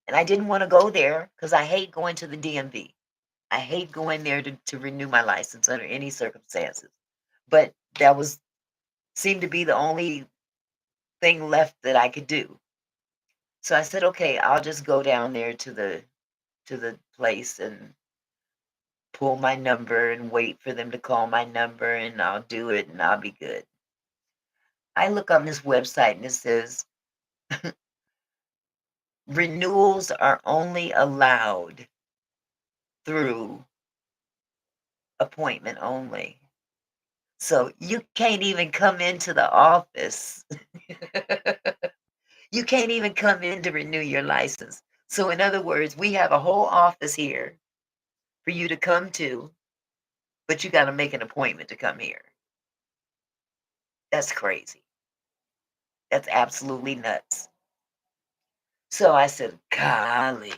and I didn't want to go there because I hate going to the DMV. I hate going there to renew my license under any circumstances. But that was seemed to be the only thing left that I could do. So I said, okay, I'll just go down there to the place and pull my number and wait for them to call my number and I'll do it and I'll be good. I look on this website and it says renewals are only allowed through appointment only. So you can't even come into the office. You can't even come in to renew your license. So in other words, we have a whole office here for you to come to, but you got to make an appointment to come here. That's crazy. That's absolutely nuts. So I said, golly.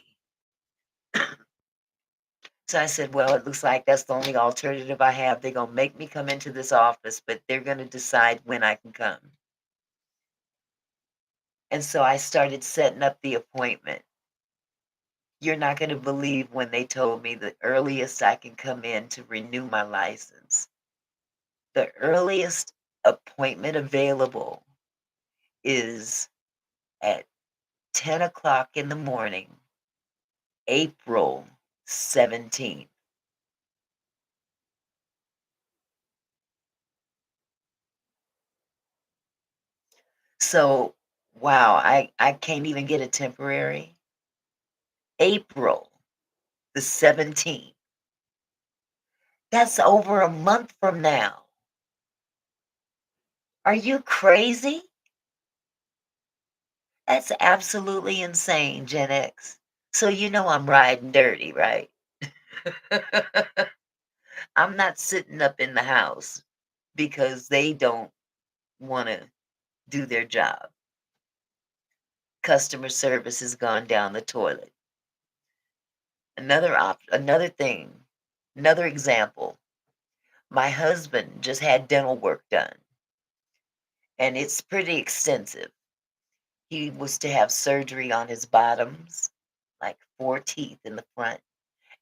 So I said, well, it looks like that's the only alternative I have. They're going to make me come into this office, but they're going to decide when I can come. And so I started setting up the appointment. You're not going to believe when they told me the earliest I can come in to renew my license. The earliest appointment available is at 10 o'clock in the morning, April 17th. So, wow, I can't even get a temporary. April the 17th. That's over a month from now. Are you crazy? That's absolutely insane, Gen X. So you know I'm riding dirty, right? I'm not sitting up in the house because they don't want to do their job. Customer service has gone down the toilet. Another thing, another example. My husband just had dental work done, and it's pretty extensive. He was to have surgery on his bottoms, like 4 teeth in the front,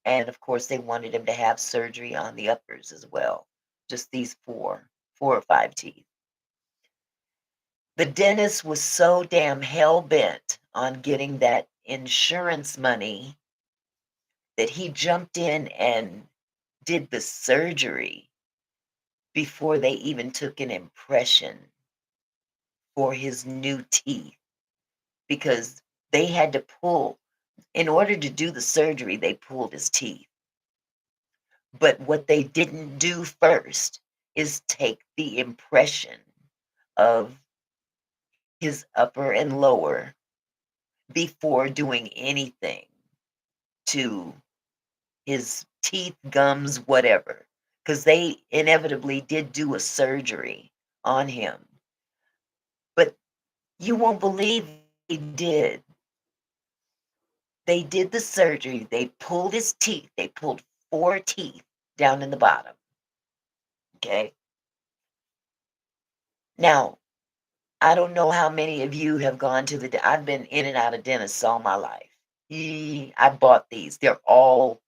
and of course, they wanted him to have surgery on the uppers as well, just these 4 or 5 teeth. The dentist was so damn hell-bent on getting that insurance money that he jumped in and did the surgery before they even took an impression for his new teeth because they had to pull in order to do the surgery, they pulled his teeth. But what they didn't do first is take the impression of his upper and lower before doing anything to his teeth, gums, whatever. Because they inevitably did do a surgery on him. But you won't believe they did. They did the surgery. They pulled his teeth. They pulled 4 teeth down in the bottom. Okay. Now, I don't know how many of you have gone to I've been in and out of dentists all my life. I bought these. They're all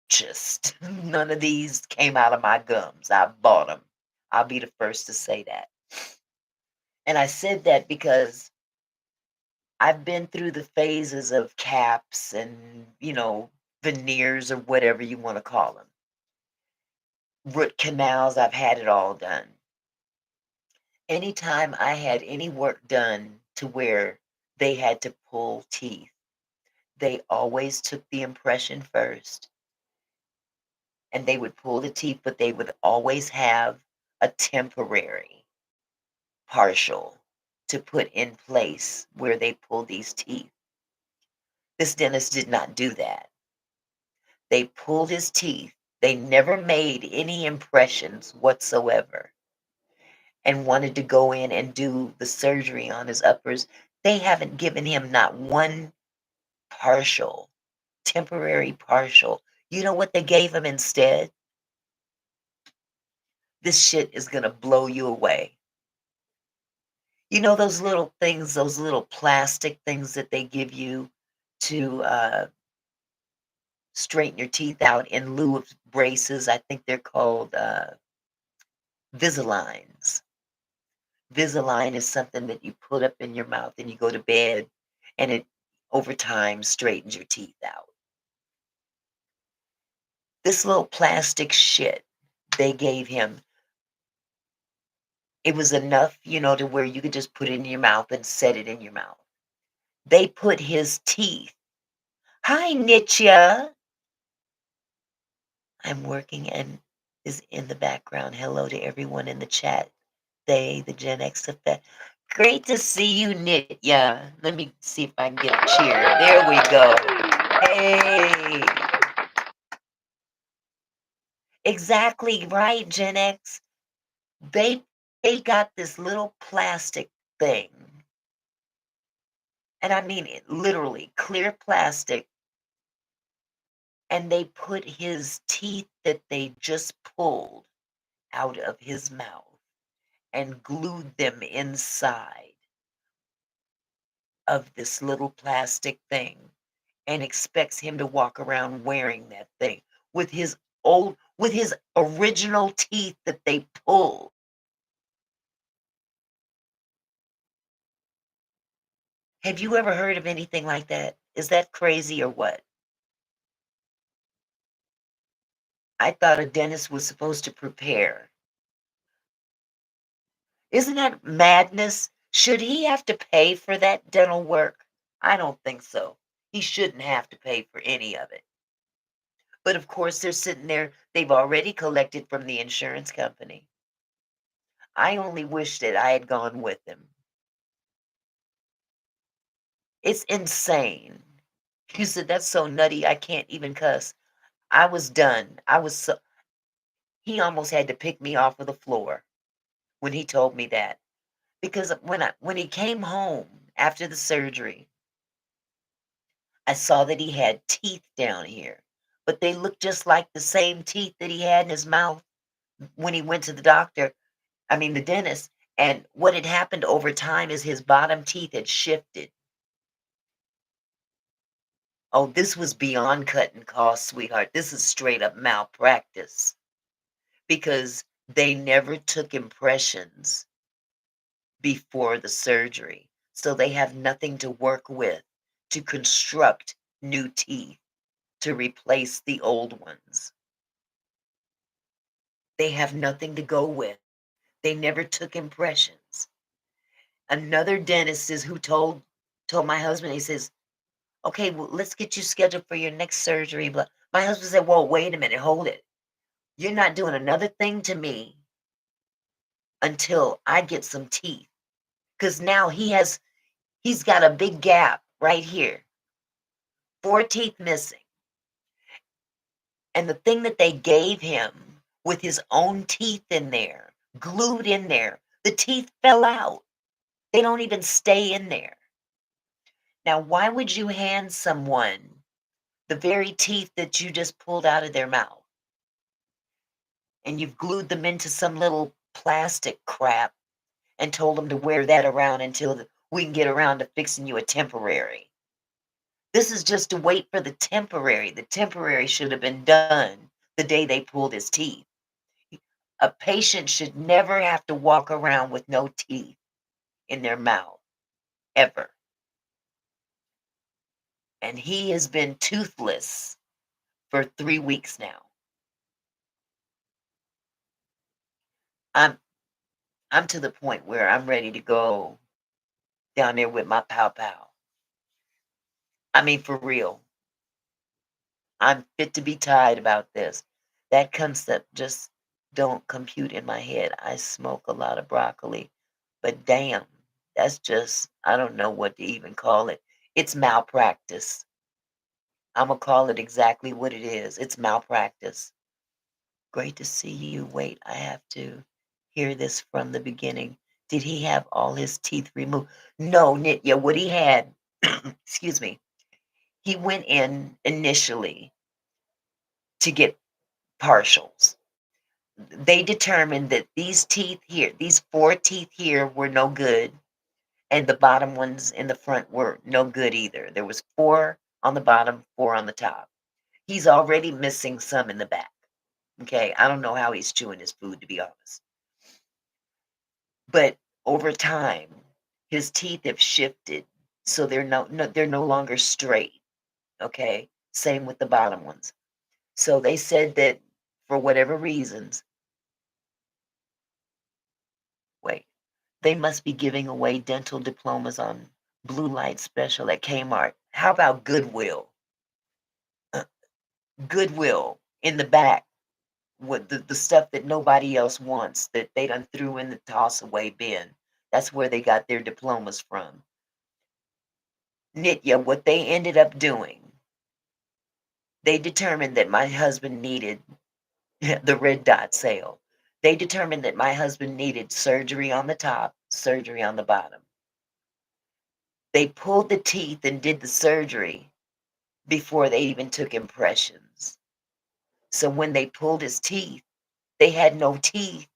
just none of these came out of my gums. I bought them. I'll be the first to say that. And I said that because I've been through the phases of caps and, veneers or whatever you want to call them. Root canals, I've had it all done. Anytime I had any work done to where they had to pull teeth, they always took the impression first and they would pull the teeth, but they would always have a temporary partial to put in place where they pull these teeth. This dentist did not do that. They pulled his teeth. They never made any impressions whatsoever and wanted to go in and do the surgery on his uppers. They haven't given him not one partial, temporary partial. You know what they gave him instead? This shit is going to blow you away. You know those little things, those little plastic things that they give you to straighten your teeth out in lieu of braces? I think they're called Visalines. Visalign is something that you put up in your mouth and you go to bed, and it over time straightens your teeth out. This little plastic shit they gave him, it was enough, to where you could just put it in your mouth and set it in your mouth. They put his teeth. Hi, Nitya. I'm working and is in the background. Hello to everyone in the chat. They, the Gen X effect. Great to see you, Nitya. Let me see if I can get a cheer. There we go. Hey. Exactly right, Gen X. They they got this little plastic thing. And I mean it literally, clear plastic. And they put his teeth that they just pulled out of his mouth and glued them inside of this little plastic thing and expects him to walk around wearing that thing with his original teeth that they pulled. Have you ever heard of anything like that? Is that crazy or what? I thought a dentist was supposed to prepare. Isn't that madness? Should he have to pay for that dental work? I don't think so. He shouldn't have to pay for any of it. But of course, they're sitting there, they've already collected from the insurance company. I only wish that I had gone with them. It's insane. You said that's so nutty, I can't even cuss. I was done. He almost had to pick me off of the floor when he told me that. Because when he came home after the surgery, I saw that he had teeth down here, but they looked just like the same teeth that he had in his mouth when he went to the dentist. And what had happened over time is his bottom teeth had shifted. Oh, this was beyond cutting costs, sweetheart. This is straight up malpractice because they never took impressions before the surgery. So they have nothing to work with to construct new teeth to replace the old ones. They have nothing to go with. They never took impressions. Another dentist is who told my husband, he says, okay, well, let's get you scheduled for your next surgery. But my husband said, well, wait a minute, hold it. You're not doing another thing to me until I get some teeth. Because now he's got a big gap right here. 4 teeth missing. And the thing that they gave him with his own teeth in there, glued in there, the teeth fell out. They don't even stay in there. Now, why would you hand someone the very teeth that you just pulled out of their mouth and you've glued them into some little plastic crap and told them to wear that around until we can get around to fixing you a temporary? This is just to wait for the temporary. The temporary should have been done the day they pulled his teeth. A patient should never have to walk around with no teeth. in their mouth ever. And he has been toothless for 3 weeks now. I'm I'm to the point where I'm ready to go down there with my pow pow. I mean, for real. I'm fit to be tied about this. That concept just don't compute in my head. I smoke a lot of broccoli, but damn, that's just I don't know what to even call it. It's malpractice. I'm gonna call it exactly what it is. It's malpractice. Great to see you. Wait, I have to hear this from the beginning. Did he have all his teeth removed? No, Nitya, what he had, excuse me, he went in initially to get partials. They determined that these teeth here, these 4 teeth here were no good, and the bottom ones in the front were no good either. There was 4 on the bottom, 4 on the top. He's already missing some in the back. Okay, I don't know how he's chewing his food, to be honest. But over time, his teeth have shifted, so they're no longer straight. Okay, same with the bottom ones. So they said that for whatever reasons, wait, they must be giving away dental diplomas on blue light special at Kmart. How about Goodwill? Uh, Goodwill in the back with the stuff that nobody else wants that they done threw in the toss away bin. That's where they got their diplomas from. Nitya, what they ended up doing, they determined that my husband needed the red dot sale. They determined that my husband needed surgery on the top, surgery on the bottom. They pulled the teeth and did the surgery before they even took impressions. So when they pulled his teeth, they had no teeth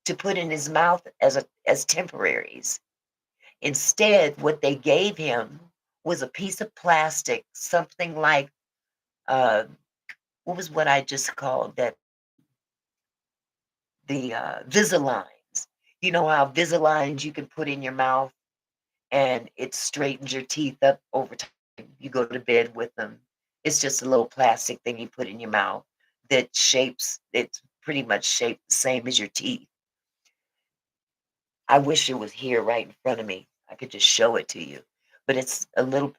to put in his mouth as temporaries. Instead, what they gave him was a piece of plastic, something like uh, what was what I just called that the Visalines. You know how Visalines you can put in your mouth and it straightens your teeth up over time. You go to bed with them. It's just a little plastic thing you put in your mouth that shapes, it's pretty much shaped the same as your teeth. I wish it was here right in front of me. I could just show it to you. But it's a little,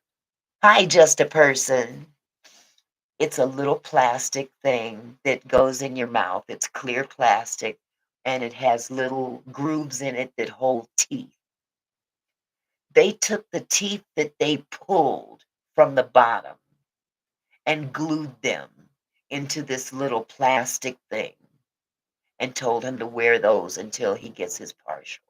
hi, just a person. It's a little plastic thing that goes in your mouth. It's clear plastic and it has little grooves in it that hold teeth. They took the teeth that they pulled from the bottom and glued them into this little plastic thing and told him to wear those until he gets his partial.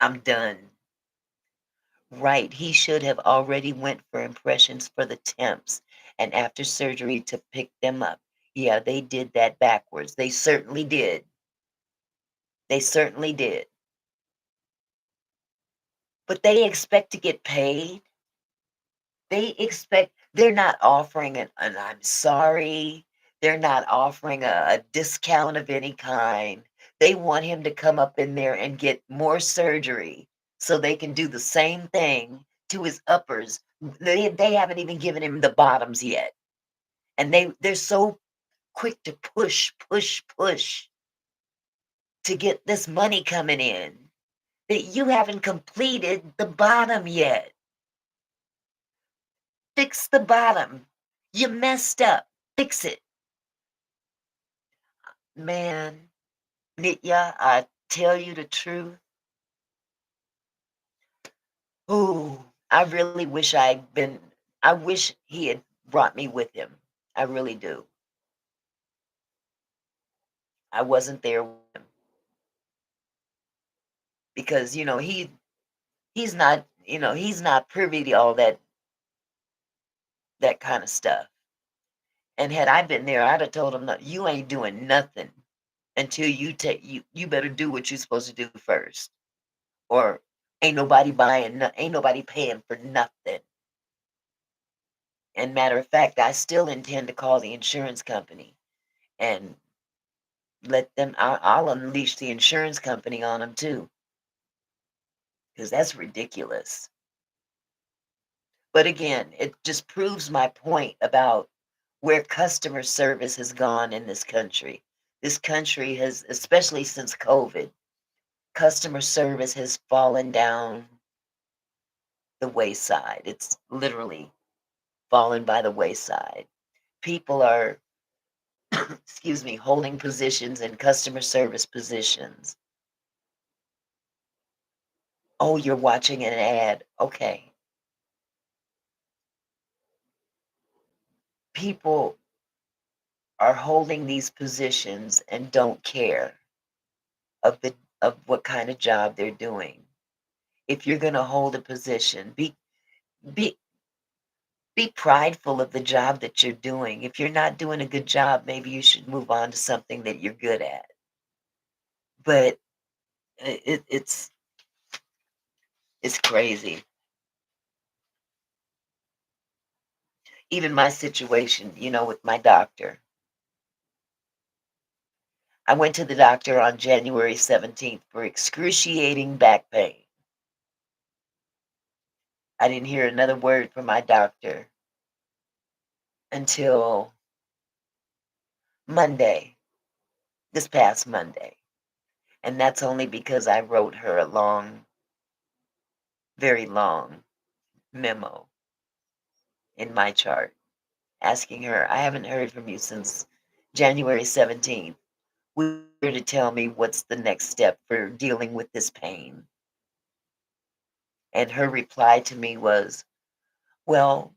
I'm done. Right, he should have already went for impressions for the temps and after surgery to pick them up. Yeah, they did that backwards. They certainly did. They certainly did. But they expect to get paid. They're not offering an I'm sorry. They're not offering a discount of any kind. They want him to come up in there and get more surgery so they can do the same thing to his uppers. They haven't even given him the bottoms yet. And they're so quick to push, push, push to get this money coming in that you haven't completed the bottom yet. Fix the bottom. You messed up. Fix it. Man, Nitya, I tell you the truth. Ooh, I really wish I wish he had brought me with him. I really do. I wasn't there with him because, he's not, he's not privy to all that kind of stuff. And had I been there, I'd have told him, no, you ain't doing nothing until you better do what you're supposed to do first. Or ain't nobody paying for nothing. And matter of fact, I still intend to call the insurance company and let them. I'll unleash the insurance company on them too, because that's ridiculous. But again, it just proves my point about where customer service has gone in this country. This country has, especially since COVID, customer service has fallen down the wayside. It's literally fallen by the wayside. People are, excuse me, holding positions in customer service positions. Oh, you're watching an ad. Okay. People are holding these positions and don't care of the of what kind of job they're doing. If you're going to hold a position, be be prideful of the job that you're doing. If you're not doing a good job, maybe you should move on to something that you're good at. But it's crazy. Even my situation, with my doctor. I went to the doctor on January 17th for excruciating back pain. I didn't hear another word from my doctor until Monday, this past Monday. And that's only because I wrote her a long, very long memo in my chart asking her, I haven't heard from you since January 17th. Will you here to tell me what's the next step for dealing with this pain? And her reply to me was, well,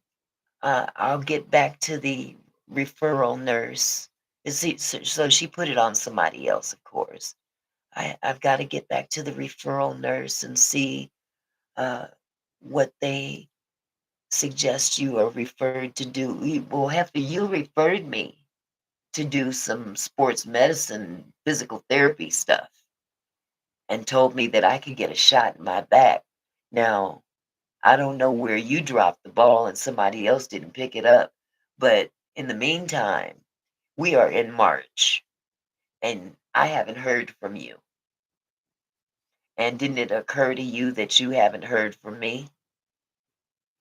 I'll get back to the referral nurse. So she put it on somebody else, of course. I've got to get back to the referral nurse and see uh, what they suggest you are referred to do. Well, after you referred me to do some sports medicine, physical therapy stuff, and told me that I could get a shot in my back. Now, I don't know where you dropped the ball and somebody else didn't pick it up, but in the meantime, we are in March and I haven't heard from you. And didn't it occur to you that you haven't heard from me?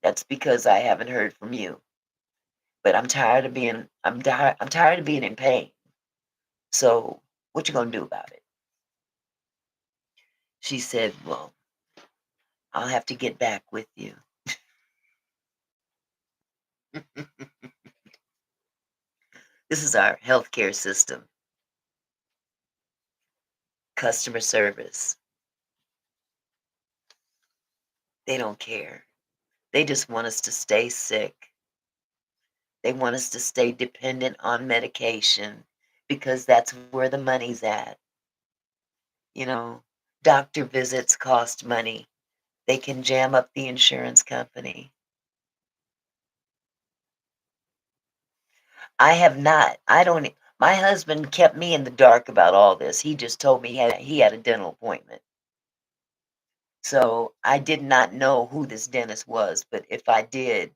That's because I haven't heard from you. But I'm tired of being in pain. So what you gonna do about it? She said, well, I'll have to get back with you. This is our healthcare system. Customer service. They don't care. They just want us to stay sick. They want us to stay dependent on medication because that's where the money's at. You know, doctor visits cost money. They can jam up the insurance company. I have not. I don't. My husband kept me in the dark about all this. He just told me he had a dental appointment. So I did not know who this dentist was, but if I did,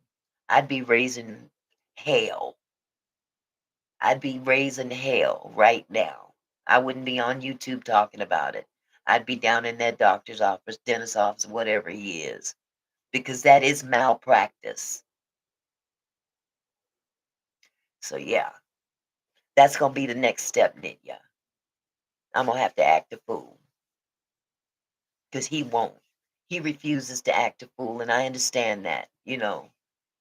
I'd be raising hell. I'd be raising hell right now. I wouldn't be on YouTube talking about it. I'd be down in that doctor's office, dentist's office, whatever he is, because that is malpractice. So yeah, that's gonna be the next step, Nitya. I'm gonna have to act a fool because he won't. He refuses to act a fool, and I understand that.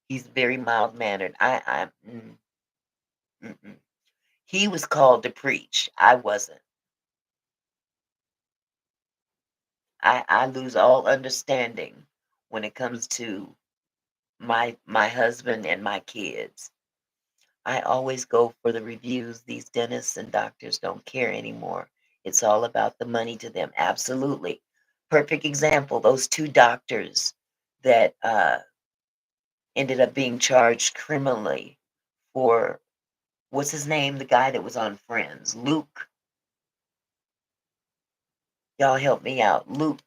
He's very mild mannered. Mm-mm. He was called to preach. I wasn't. I lose all understanding when it comes to my husband and my kids. I always go for the reviews. These dentists and doctors don't care anymore. It's all about the money to them. Absolutely. Perfect example, those two doctors that ended up being charged criminally for what's his name? The guy that was on Friends. Luke. Y'all help me out. Luke,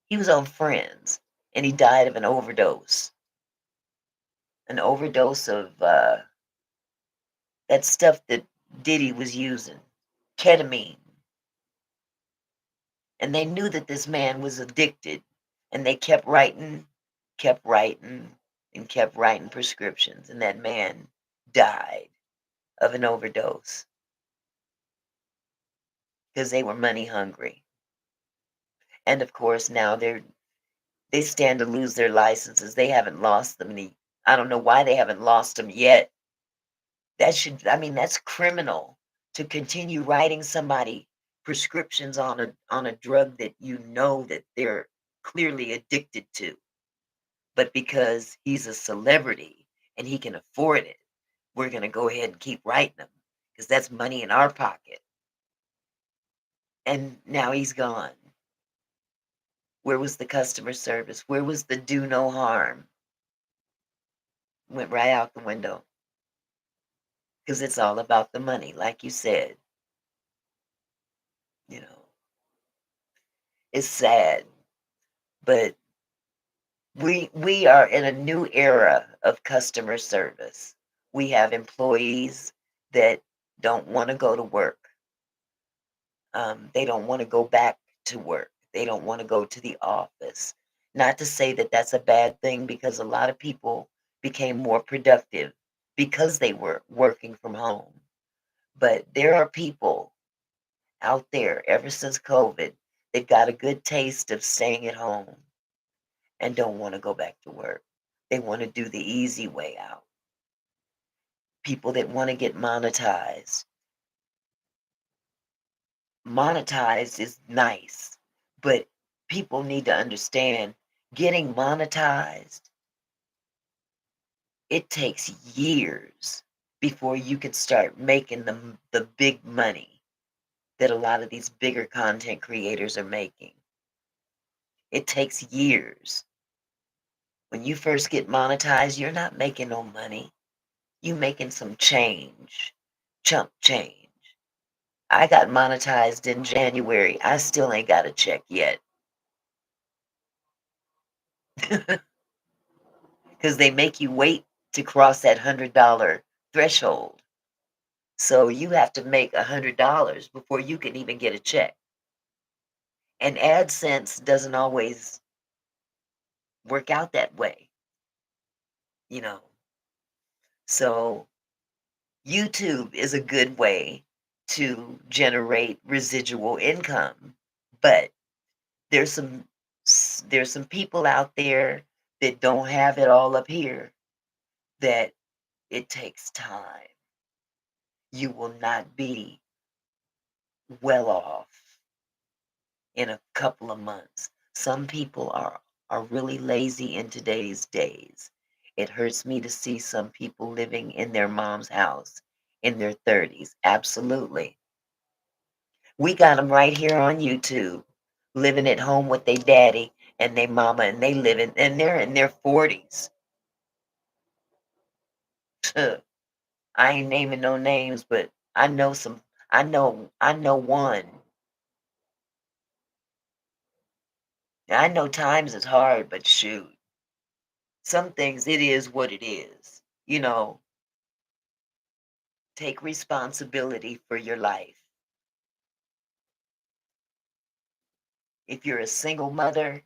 he was on Friends and he died of an overdose. An overdose of that stuff that Diddy was using ketamine. And they knew that this man was addicted. And they kept writing, and kept writing prescriptions. And that man died of an overdose because they were money hungry. And of course, now they stand to lose their licenses. They haven't lost them. I don't know why they haven't lost them yet. That's criminal to continue writing somebody prescriptions on a drug that you know that they're clearly addicted to. But because he's a celebrity and he can afford it, we're going to go ahead and keep writing them because that's money in our pocket. And now he's gone. Where was the customer service? Where was the do no harm? Went right out the window because it's all about the money, like you said. You know, it's sad, but we are in a new era of customer service. We have employees that don't want to go to work. They don't want to go back to work. They don't want to go to the office. Not to say that that's a bad thing because a lot of people became more productive because they were working from home. But there are people out there ever since COVID that got a good taste of staying at home and don't want to go back to work. They want to do the easy way out. People that want to get monetized. Monetized is nice, but people need to understand getting monetized, it takes years before you can start making the big money that a lot of these bigger content creators are making. It takes years. When you first get monetized, you're not making no money. You making some change, chump change. I got monetized in January. I still ain't got a check yet. Because they make you wait to cross that $100 threshold. So you have to make $100 before you can even get a check. And AdSense doesn't always work out that way, you know. So YouTube is a good way to generate residual income, but there's some there's some people out there that don't have it all up here that it takes time. You will not be well off in a couple of months. Some people are really lazy in today's days. It hurts me to see some people living in their mom's house in their 30s. Absolutely. We got them right here on YouTube, living at home with their daddy and their mama, and they're in their 40s. I ain't naming no names, but I know some. I know one. I know times is hard, but shoot, some things it is what it is. Take responsibility for your life. If you're a single mother,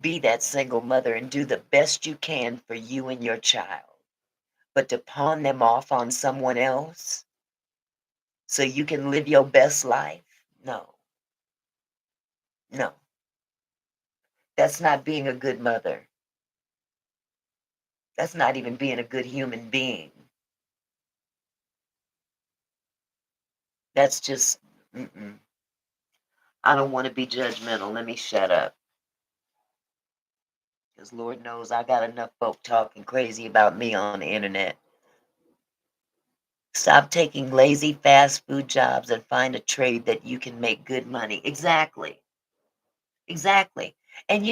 be that single mother and do the best you can for you and your child. But to pawn them off on someone else so you can live your best life, no, no. That's not being a good mother. That's not even being a good human being. That's just, mm-mm. I don't want to be judgmental. Let me shut up. Because Lord knows I got enough folk talking crazy about me on the internet. Stop taking lazy fast food jobs and find a trade that you can make good money. Exactly. Exactly. And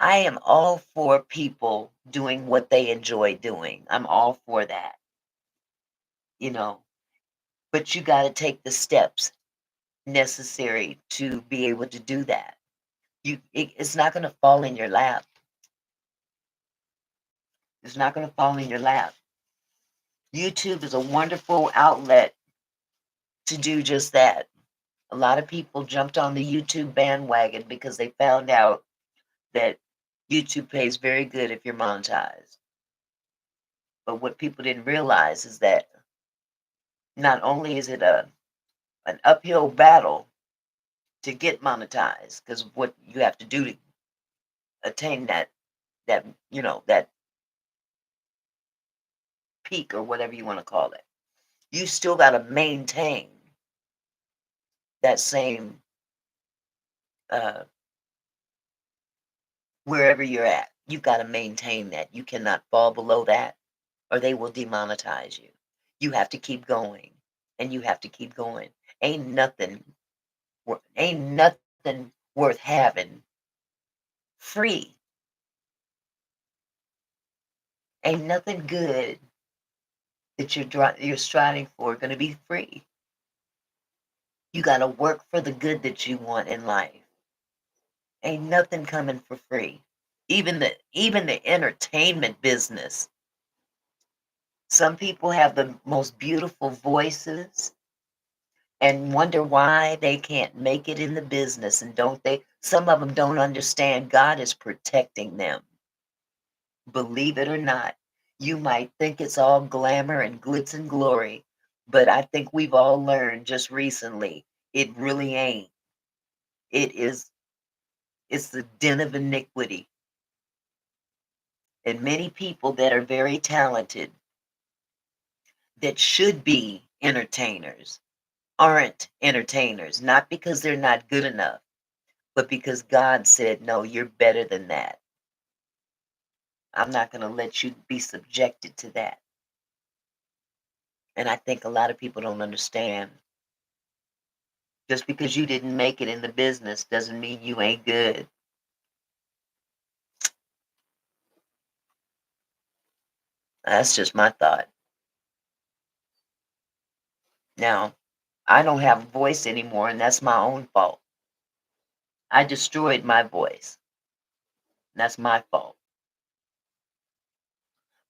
I am all for people doing what they enjoy doing. I'm all for that, you know, but you got to take the steps necessary to be able to do that. It's not going to fall in your lap. It's not going to fall in your lap. YouTube is a wonderful outlet to do just that. A lot of people jumped on the YouTube bandwagon because they found out that YouTube pays very good if you're monetized. But what people didn't realize is that not only is it an uphill battle to get monetized, because what you have to do to attain that that peak or whatever you want to call it, you still got to maintain that same uh, wherever you're at. You got to maintain that. You cannot fall below that, or they will demonetize you. You have to keep going, and you have to keep going. Ain't nothing, ain't nothing worth having free. Ain't nothing good that you're striving for going to be free. You got to work for the good that you want in life. Ain't nothing coming for free. Even the entertainment business. Some people have the most beautiful voices and wonder why they can't make it in the business, and don't they, some of them don't understand God is protecting them. Believe it or not, you might think it's all glamour and glitz and glory, but I think we've all learned just recently it really ain't. It's the den of iniquity. And many people that are very talented, that should be entertainers, aren't entertainers, not because they're not good enough, but because God said, no, you're better than that. I'm not going to let you be subjected to that. And I think a lot of people don't understand. Just because you didn't make it in the business doesn't mean you ain't good. That's just my thought. Now, I don't have a voice anymore, and that's my own fault. I destroyed my voice. That's my fault.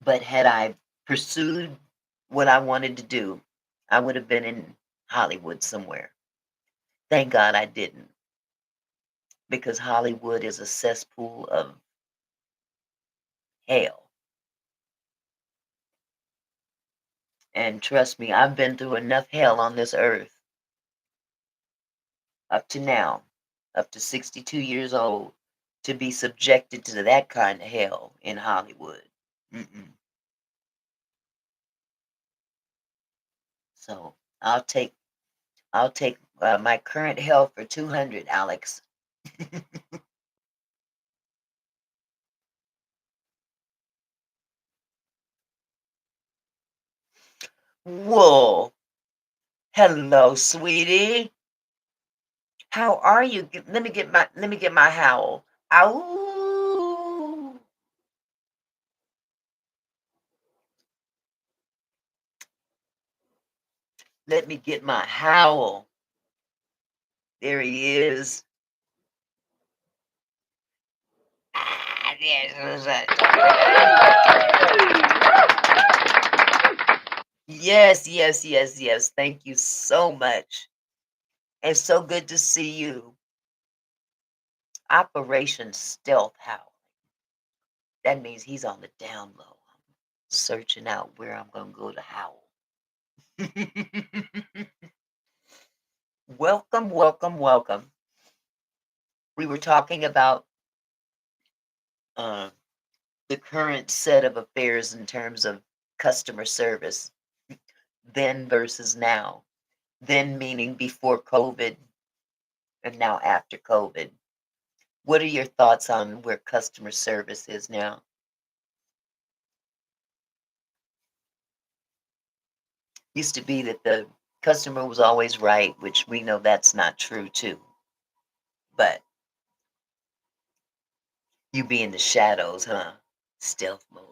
But had I pursued what I wanted to do, I would have been in Hollywood somewhere. Thank God I didn't, because Hollywood is a cesspool of hell. And trust me, I've been through enough hell on this earth up to now, up to 62 years old, to be subjected to that kind of hell in Hollywood. Mm-mm. So I'll take my current hell for 200, Alex. Whoa. Hello, sweetie. How are you? Let me get my howl. Ow. Let me get my howl. There he is. Ah, yes, yes, yes, yes. Thank you so much. It's so good to see you. Operation Stealth Howl. That means he's on the down low. I'm searching out where I'm going to go to howl. Welcome, welcome, welcome. We were talking about uh, the current set of affairs in terms of customer service, then versus now. Then meaning before COVID, and now after COVID. What are your thoughts on where customer service is now? Used to be that the customer was always right, which we know that's not true too. But you be in the shadows, huh? Stealth mode.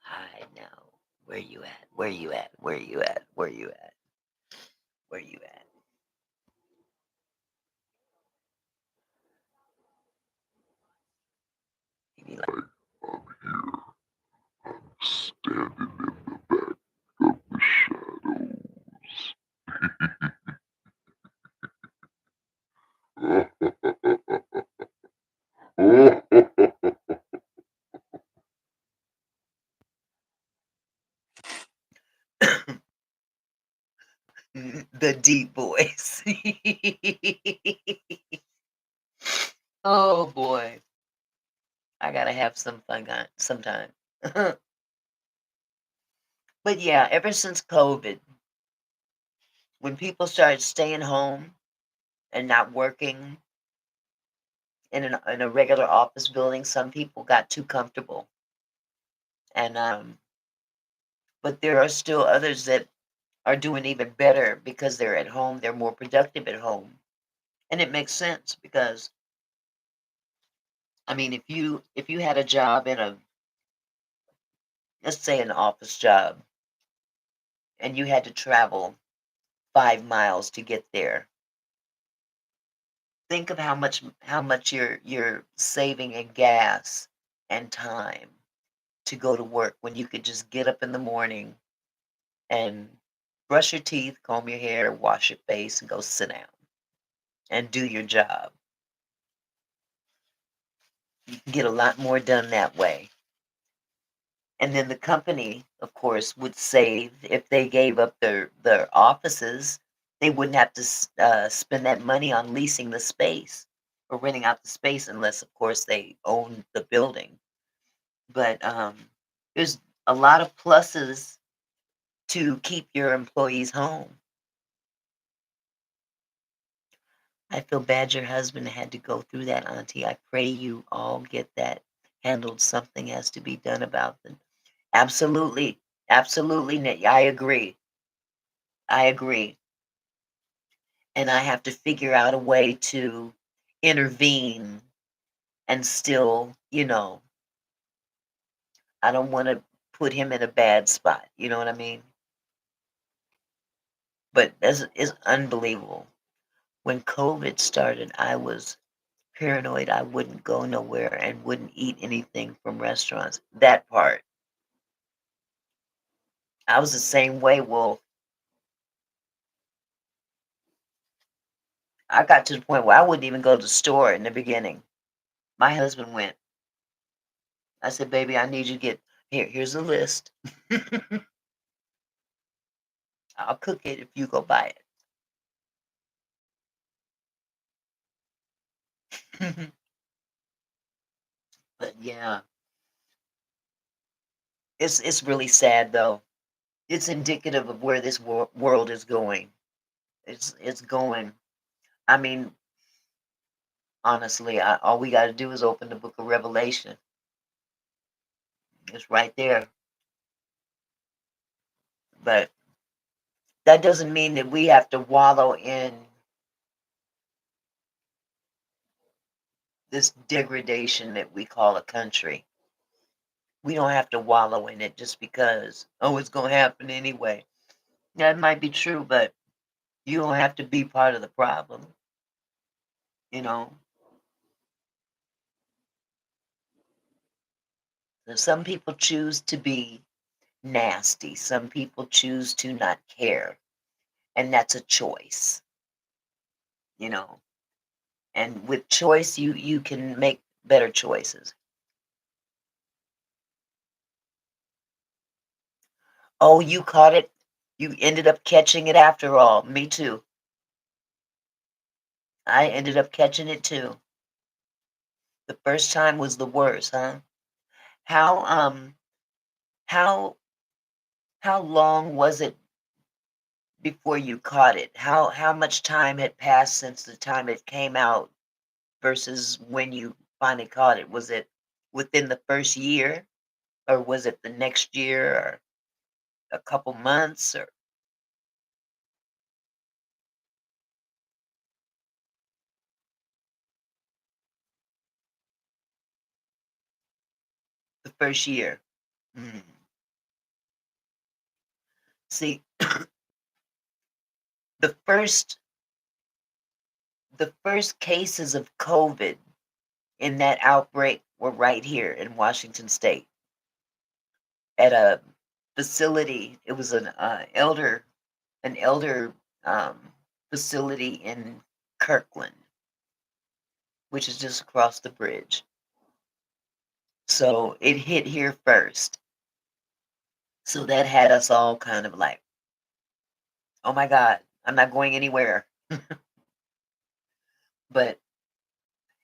Hide now. Where you at? Where you at? Where you at? Where you at? Where you at? You be like, I'm here. I'm standing in the back of The deep voice. Oh boy. I gotta have some fun sometime. But yeah, ever since COVID, when people started staying home and not working in a regular office building, some people got too comfortable. And but there are still others that are doing even better because they're at home, they're more productive at home. And it makes sense because I mean if you had a job in a, let's say, an office job, and you had to travel 5 miles to get there, think of how much you're saving in gas and time to go to work when you could just get up in the morning and brush your teeth, comb your hair, wash your face, and go sit down and do your job. You can get a lot more done that way. And then the company, of course, would save if they gave up their offices. They wouldn't have to spend that money on leasing the space or renting out the space, unless, of course, they own the building. But there's a lot of pluses to keep your employees home. I feel bad your husband had to go through that, Auntie. I pray you all get that handled. Something has to be done about them. Absolutely. Absolutely. I agree. I agree. And I have to figure out a way to intervene and still, I don't want to put him in a bad spot. You know what I mean? But this is unbelievable. When COVID started, I was paranoid I wouldn't go nowhere and wouldn't eat anything from restaurants. That part. I was the same way. Well, I got to the point where I wouldn't even go to the store in the beginning. My husband went. I said, "Baby, I need you to get here's a list. I'll cook it if you go buy it." But yeah, it's really sad though. It's indicative of where this world is going. It's going. I mean, honestly, all we got to do is open the book of Revelation. It's right there. But that doesn't mean that we have to wallow in this degradation that we call a country. We don't have to wallow in it just because, oh, it's going to happen anyway. That might be true, but you don't have to be part of the problem, you know. And some people choose to be nasty. Some people choose to not care, and that's a choice, you know. And with choice, you can make better choices. Oh, you caught it. You ended up catching it after all. Me too. I ended up catching it too. The first time was the worst, huh? How how how long was it before you caught it? How much time had passed since the time it came out versus when you finally caught it? Was it within the first year, or was it the next year, or a couple months, or the first year? Mm. See, the first the first cases of COVID in that outbreak were right here in Washington State at a facility. It was an elder facility in Kirkland, which is just across the bridge. So it hit here first. So that had us all kind of like, oh my God, I'm not going anywhere. But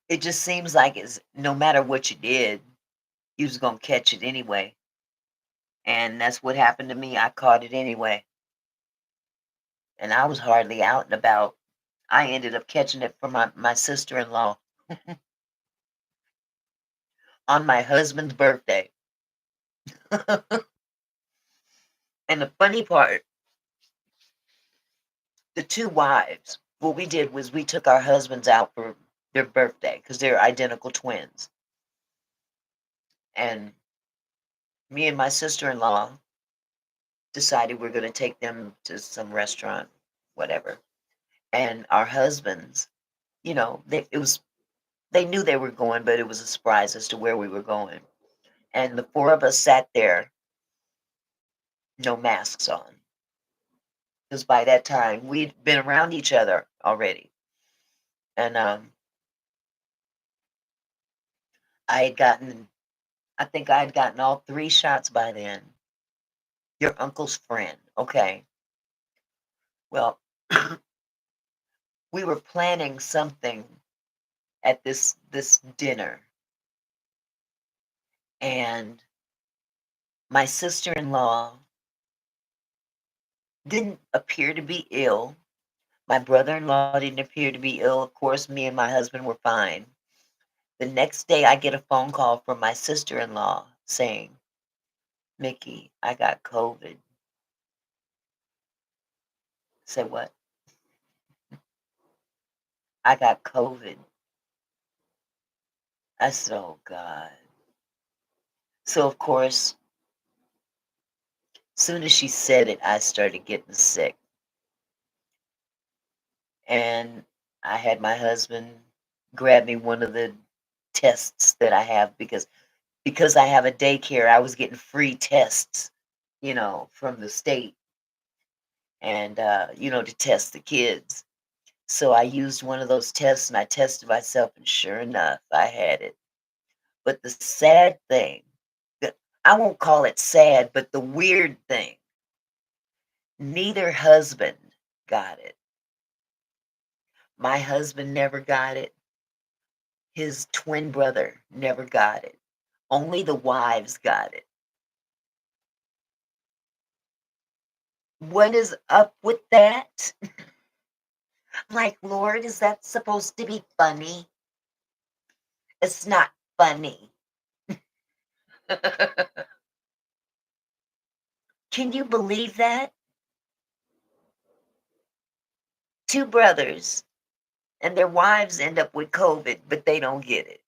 it just seems like it's no matter what you did, you was gonna catch it anyway. And that's what happened to me. I caught it anyway. And I was hardly out and about. I ended up catching it from my sister-in-law on my husband's birthday. And the funny part, the two wives, what we did was we took our husbands out for their birthday because they're identical twins. And me and my sister-in-law decided we're going to take them to some restaurant, whatever. And our husbands, they knew they were going, but it was a surprise as to where we were going. And the four of us sat there, no masks on, because by that time we'd been around each other already. And I had gotten, I think I had gotten all three shots by then. Your uncle's friend. Okay. Well, we were planning something at this dinner, and my sister-in-law didn't appear to be ill. My brother-in-law didn't appear to be ill. Of course, me and my husband were fine. The next day, I get a phone call from my sister-in-law saying, "Mickey, I got COVID." Said what? I got COVID. I said, "Oh God." So of course, soon as she said it, I started getting sick. And I had my husband grab me one of the tests that I have because I have a daycare, I was getting free tests, from the state and to test the kids. So I used one of those tests and I tested myself and sure enough, I had it. But the sad thing, the I won't call it sad, but the weird thing, neither husband got it. My husband never got it. His twin brother never got it. Only the wives got it. What is up with that? Like, Lord, is that supposed to be funny? It's not funny. Can you believe that? Two brothers and their wives end up with COVID, but they don't get it.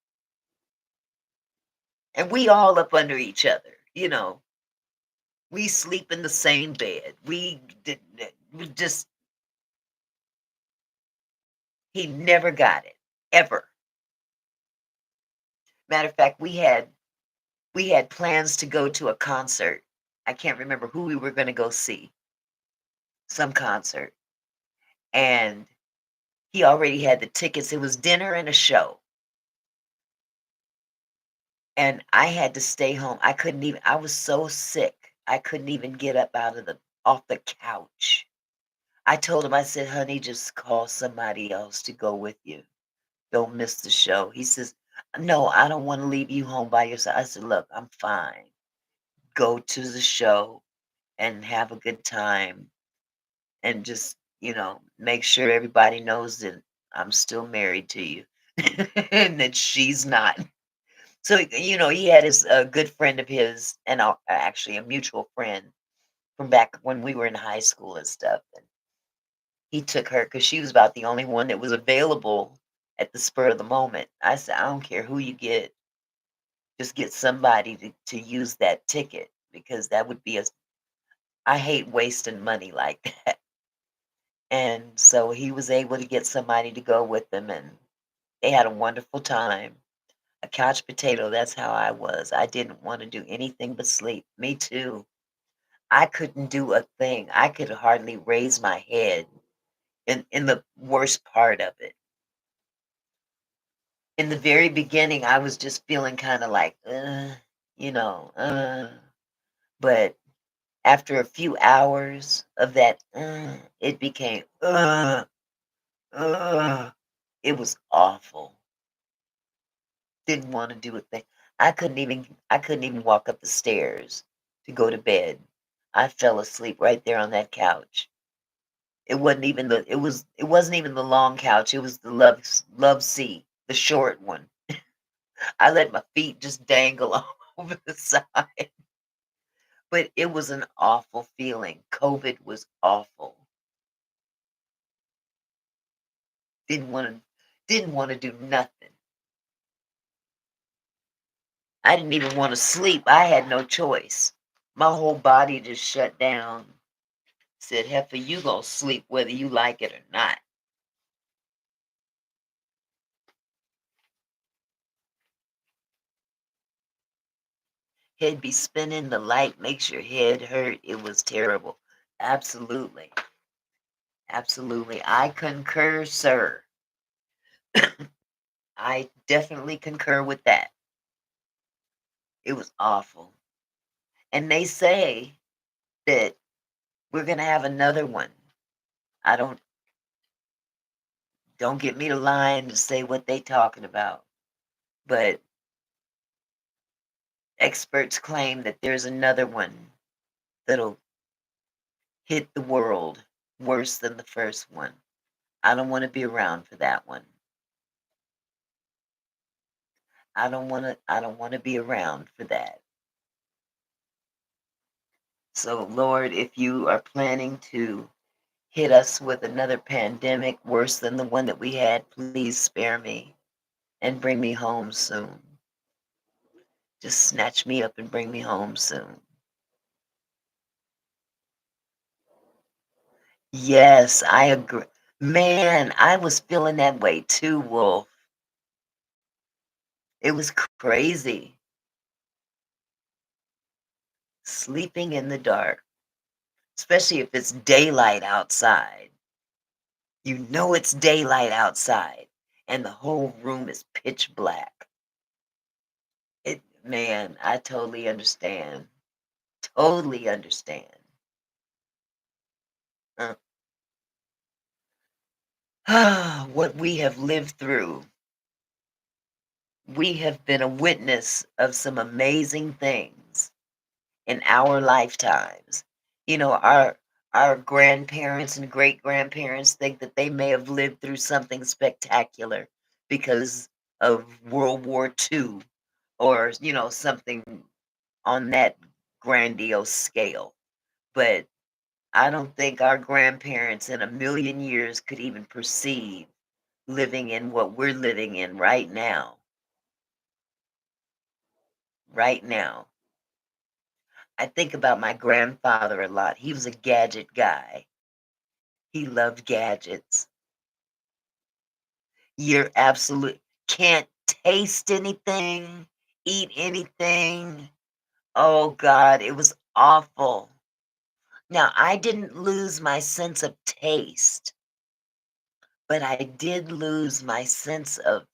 And we all up under each other. We sleep in the same bed. We just, he never got it, ever. Matter of fact, we had plans to go to a concert. I can't remember who we were going to go see, some concert. And he already had the tickets. It was dinner and a show. And I had to stay home. I was so sick. I couldn't even get up off the couch. I told him, I said, "Honey, just call somebody else to go with you. Don't miss the show." He says, "No, I don't want to leave you home by yourself." I said, "Look, I'm fine. Go to the show and have a good time and just, make sure everybody knows that I'm still married to you and that she's not." So, he had his a good friend of his and actually a mutual friend from back when we were in high school and stuff. And he took her because she was about the only one that was available at the spur of the moment. I said, "I don't care who you get, just get somebody to use that ticket because that would be I hate wasting money like that." And so he was able to get somebody to go with them, and they had a wonderful time. A couch potato, that's how I was. I didn't want to do anything but sleep. Me too. I couldn't do a thing. I could hardly raise my head in the worst part of it. In the very beginning, I was just feeling kind of like, you know, uh, but After a few hours of that, it became, ugh. It was awful. Didn't want to do a thing. I couldn't even walk up the stairs to go to bed. I fell asleep right there on that couch. It wasn't even the long couch. It was the love seat, the short one. I let my feet just dangle all over the side. But it was an awful feeling. COVID was awful. Didn't want to didn't want to do nothing. I didn't even want to sleep. I had no choice. My whole body just shut down. Said, Heifer, you gonna sleep whether you like it or not. Head be spinning, the light makes your head hurt. It was terrible. Absolutely. Absolutely. I concur, sir. I definitely concur with that. It was awful. And they say that we're gonna have another one. I don't get me to line to say what they talking about. But experts claim that there's another one that'll hit the world worse than the first one. I don't want to be around for that one. I don't want to be around for that. So Lord, if you are planning to hit us with another pandemic worse than the one that we had, please spare me and bring me home soon. Just snatch me up and bring me home soon. Yes, I agree. Man, I was feeling that way too, Wolf. It was crazy. Sleeping in the dark, especially if it's daylight outside. You know it's daylight outside, and the whole room is pitch black. Man, I totally understand. Totally understand. What we have lived through. We have been a witness of some amazing things in our lifetimes. Our grandparents and great grandparents think that they may have lived through something spectacular because of World War II or something on that grandiose scale. But I don't think our grandparents in a million years could even perceive living in what we're living in right now. Right now. I think about my grandfather a lot. He was a gadget guy. He loved gadgets. You're absolute can't taste anything, eat anything. Oh God, it was awful. Now, I didn't lose my sense of taste, but I did lose my sense of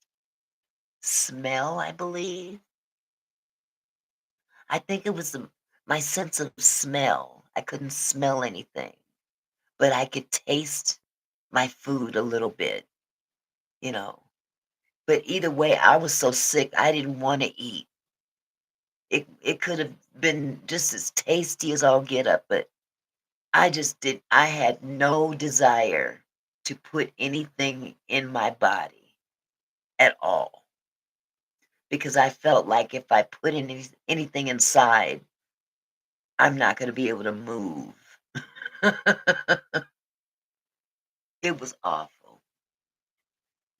smell, I believe. I think it was my sense of smell. I couldn't smell anything, but I could taste my food a little bit, you know. But either way, I was so sick, I didn't want to eat. It could have been just as tasty as all get up, but I had no desire to put anything in my body at all because I felt like if I put anything inside, I'm not going to be able to move. It was awful.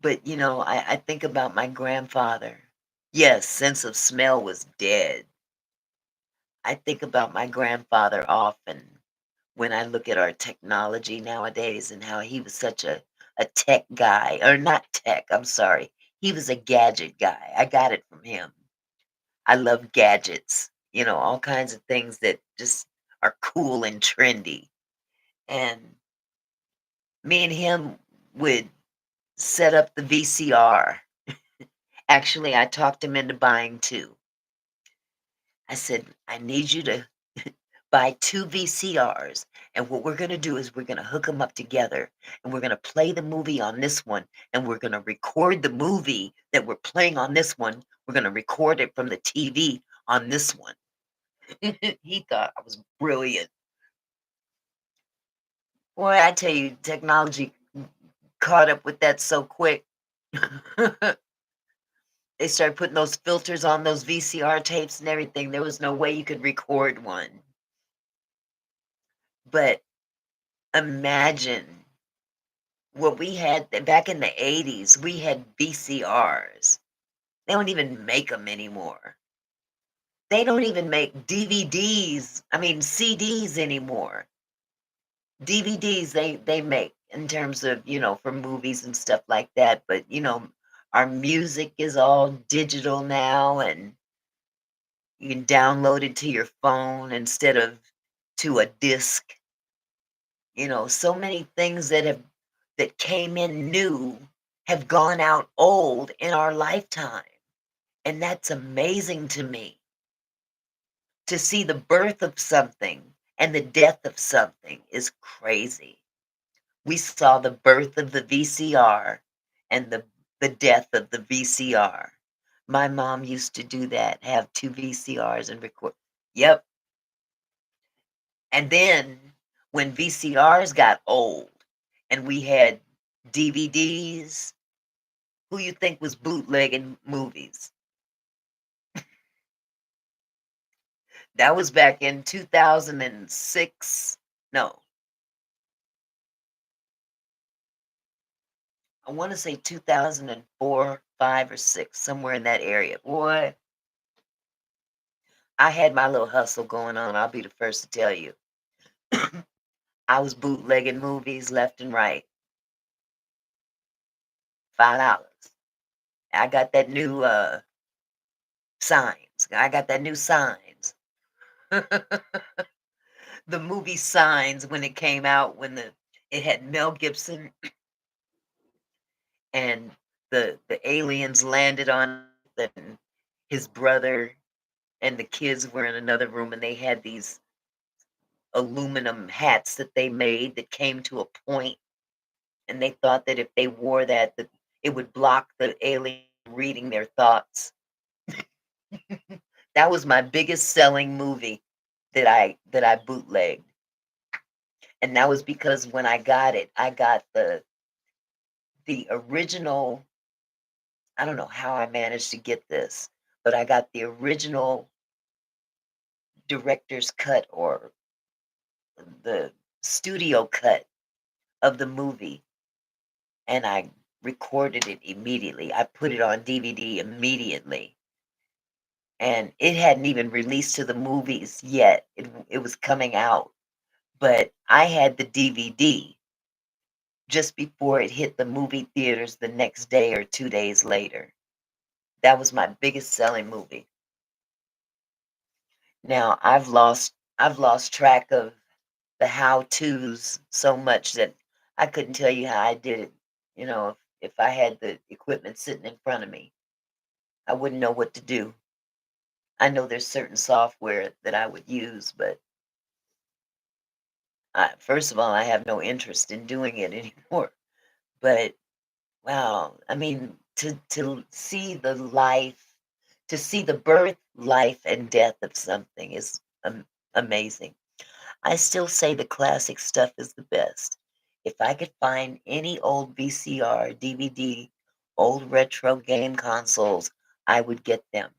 But, I think about my grandfather. Yes, sense of smell was dead. I think about my grandfather often when I look at our technology nowadays and how he was such a tech guy, or not tech, I'm sorry. He was a gadget guy. I got it from him. I love gadgets, all kinds of things that just are cool and trendy. And me and him would set up the VCR. Actually, I talked him into buying two. I said, I need you to buy 2 VCRs, and what we're gonna do is we're gonna hook them up together, and we're gonna play the movie on this one, and we're gonna record the movie that we're playing on this one. We're gonna record it from the TV on this one." He thought I was brilliant. Boy, I tell you, technology caught up with that so quick. They started putting those filters on those VCR tapes and everything. There was no way you could record one. But imagine what we had back in the 80s. We had VCRs. They don't even make them anymore. They don't even make DVDs, I mean CDs anymore. DVDs they make in terms of, for movies and stuff like that, but our music is all digital now, and you can download it to your phone instead of to a disc. So many things that came in new have gone out old in our lifetime. And that's amazing to me, to see the birth of something and the death of something is crazy. We saw the birth of the VCR and the death of the VCR. My mom used to do that, have 2 VCRs and record. Yep. And then when VCRs got old and we had DVDs, who you think was bootlegging movies? That was back in 2006. No, I want to say 2004, 5 or 6, somewhere in that area. Boy, I had my little hustle going on. I'll be the first to tell you. I was bootlegging movies left and right. $5. I got that new Signs. I got that new Signs. The movie Signs, when it came out, it had Mel Gibson and the aliens landed on it, and his brother and the kids were in another room, and they had these aluminum hats that they made that came to a point, and they thought that if they wore that it would block the alien reading their thoughts. That was my biggest selling movie that I bootlegged. And that was because when I got it, I got the original. I don't know how I managed to get this, but I got the original director's cut, or the studio cut of the movie, and I recorded it immediately. I put it on DVD immediately, and it hadn't even released to the movies yet. It was coming out, but I had the DVD just before it hit the movie theaters the next day or 2 days later. That was my biggest selling movie. Now, I've lost track of the how-tos so much that I couldn't tell you how I did it. If I had the equipment sitting in front of me, I wouldn't know what to do. I know there's certain software that I would use, but first of all, I have no interest in doing it anymore. But wow, I mean, to see to see the birth, life, and death of something is amazing. I still say the classic stuff is the best. If I could find any old VCR, DVD, old retro game consoles, I would get them.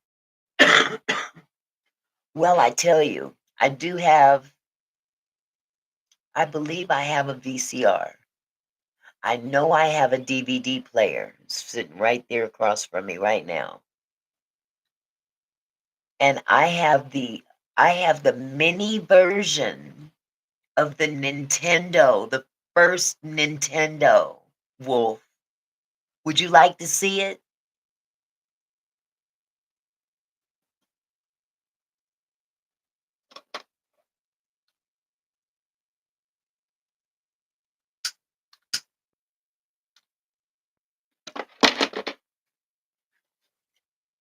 Well, I tell you, I believe I have a VCR. I know I have a DVD player sitting right there across from me right now. And I have the mini version of the Nintendo, the first Nintendo, Wolf. Would you like to see it?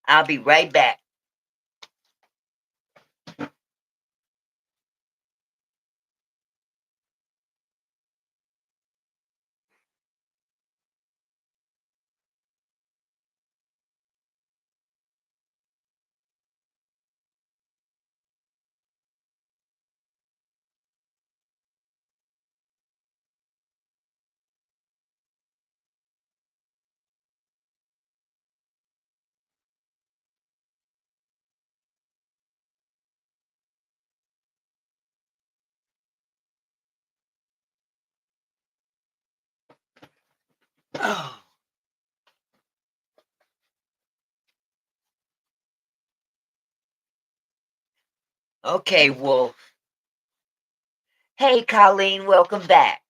I'll be right back. Oh, okay, Wolf. Hey, Colleen, welcome back.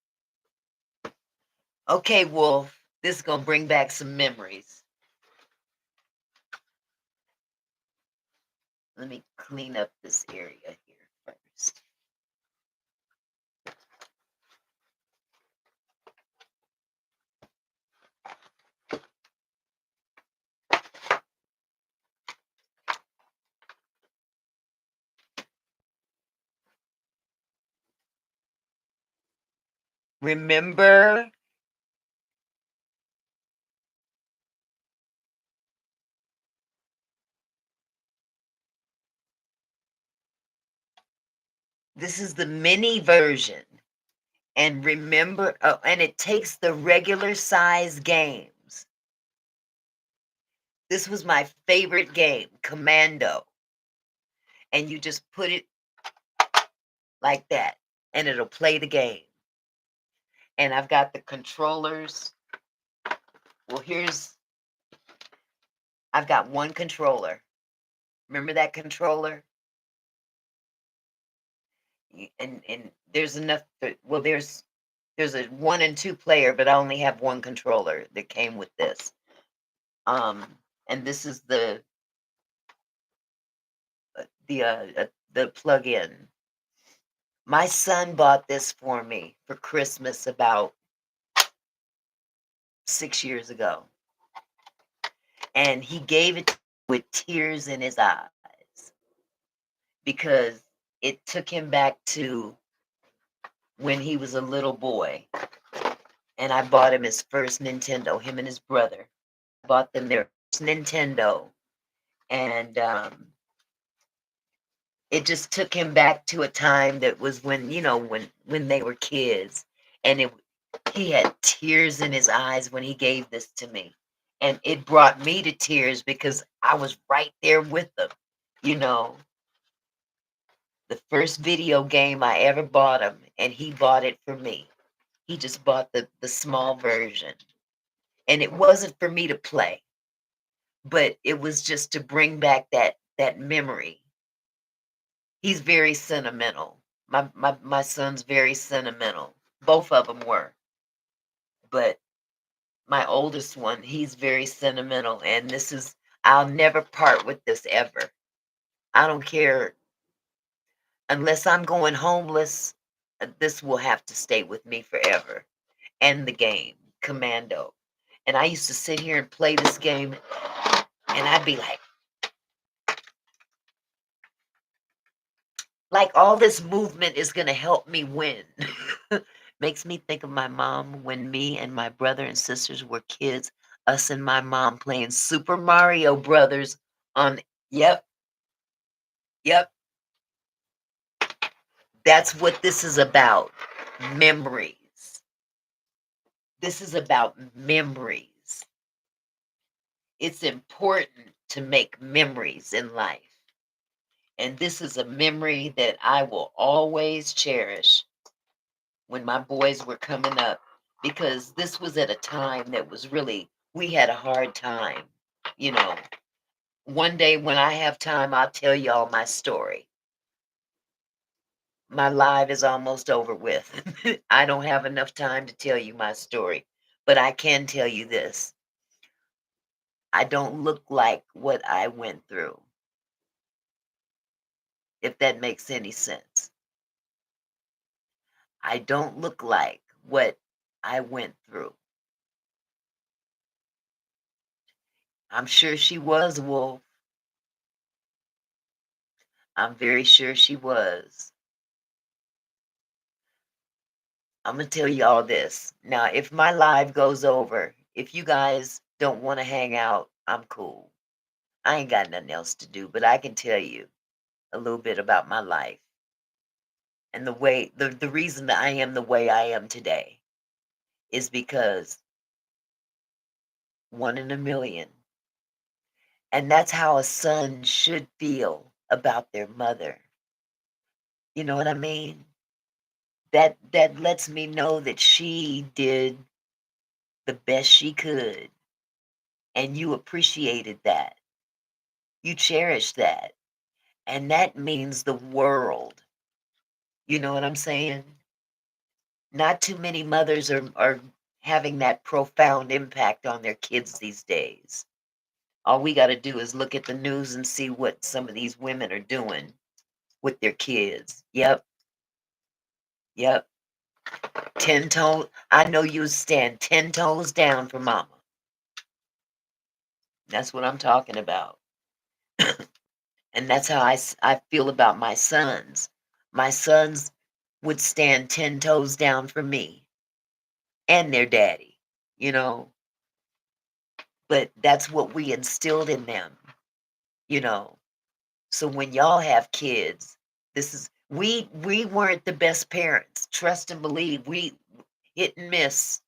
Okay, Wolf, this is gonna bring back some memories. Let me clean up this area here first. Remember, this is the mini version. And remember, and it takes the regular size games. This was my favorite game, Commando. And you just put it like that, and it'll play the game. And I've got the controllers. Well, I've got one controller. Remember that controller? And there's enough. Well, there's a 1 and 2 player, but I only have one controller that came with this. And this is the plug-in. My son bought this for me for Christmas about 6 years ago, and he gave it with tears in his eyes because it took him back to when he was a little boy. And I bought him his first Nintendo, him and his brother. Bought them their first Nintendo. And it just took him back to a time that was when, when they were kids. And he had tears in his eyes when he gave this to me. And it brought me to tears because I was right there with them. The first video game I ever bought him, and he bought it for me. He just bought the small version. And it wasn't for me to play, but it was just to bring back that memory. He's very sentimental. My son's very sentimental. Both of them were. But my oldest one, he's very sentimental, and I'll never part with this ever. I don't care. Unless I'm going homeless, this will have to stay with me forever. And the game, Commando. And I used to sit here and play this game, and I'd be like all this movement is going to help me win. Makes me think of my mom when me and my brother and sisters were kids, us and my mom playing Super Mario Brothers on, yep, yep. That's what this is about. Memories. This is about memories. It's important to make memories in life. And this is a memory that I will always cherish when my boys were coming up, because this was at a time that was really, we had a hard time. One day when I have time, I'll tell y'all my story. My life is almost over with. I don't have enough time to tell you my story, but I can tell you this. I don't look like what I went through, if that makes any sense. I don't look like what I went through. I'm sure she was, Wolf. I'm very sure she was. I'm going to tell you all this. Now, if my live goes over, if you guys don't want to hang out, I'm cool. I ain't got nothing else to do, but I can tell you a little bit about my life and the reason that I am the way I am today is because 1 in a million. And that's how a son should feel about their mother. You know what I mean? That lets me know that she did the the best she could, and you appreciated that. You cherished that, and that means the world. You know what I'm saying? Not too many mothers are having that profound impact on their kids these days. All we got to do is look at the news and see what some of these women are doing with their kids. Yep, yep. 10 toes. I know you stand 10 toes down for mama. That's what I'm talking about. And that's how I feel about my sons. My sons would stand 10 toes down for me and their daddy, you know. But that's what we instilled in them, you know. So when y'all have kids, this is we weren't the best parents. Trust and believe. We hit and miss,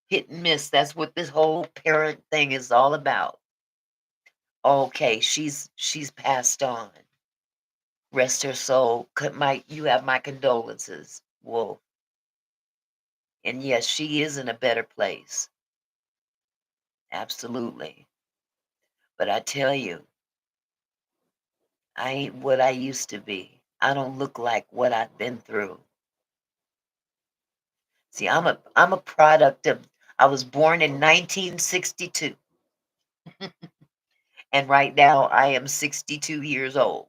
hit and miss. That's what this whole parent thing is all about. Okay, she's passed on. Rest her soul. You have my condolences, Wolf. And yes, she is in a better place. Absolutely. But I tell you, I ain't what I used to be. I don't look like what I've been through. See, I'm a product of I was born in 1962. And right now I am 62 years old.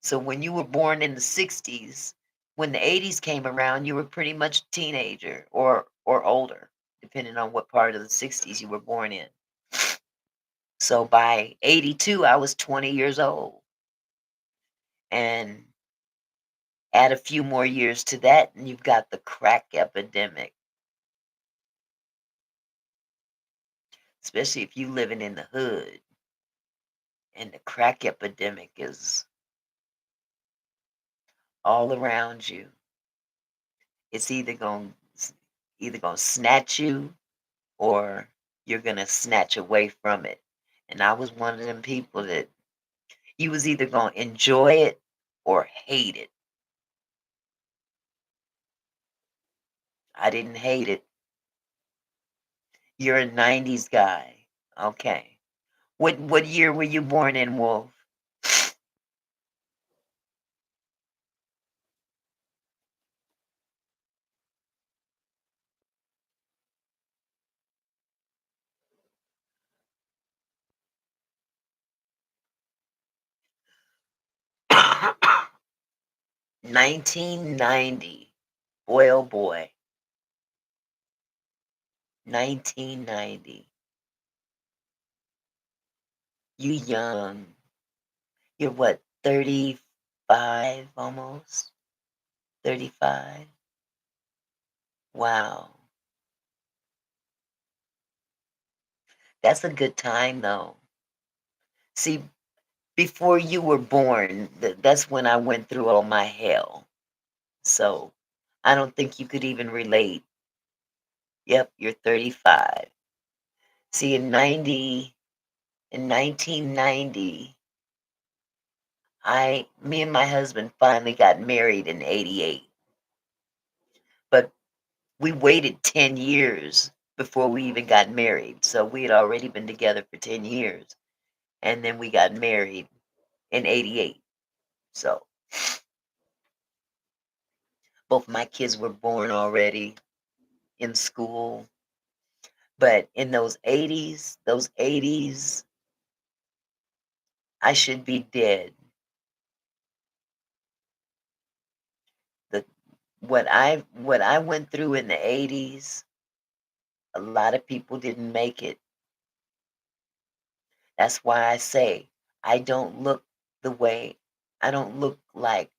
So when you were born in the 60s, when the 80s came around, you were pretty much a teenager or older, depending on what part of the 60s you were born in. So by 82, I was 20 years old. And add a few more years to that, and you've got the crack epidemic, especially if you living in the hood. And the crack epidemic is all around you. It's either gonna snatch you or you're gonna snatch away from it. And I was one of them people that you was either gonna enjoy it or hate it. I didn't hate it. You're a 90s guy. Okay. What year were you born in, Wolf? 1990. Boy, oh boy. 1990. You young. You're what, 35 almost? 35? Wow. That's a good time though. See, before you were born, that's when I went through all my hell. So I don't think you could even relate. Yep, you're 35. See, in 1990, me and my husband finally got married in 88. But we waited 10 years before we even got married. So we had already been together for 10 years. And then we got married in 88. So both my kids were born already in school. But in those 80s, I should be dead. The what I went through in the 80s, a lot of people didn't make it. That's why I say I don't look the way I don't look like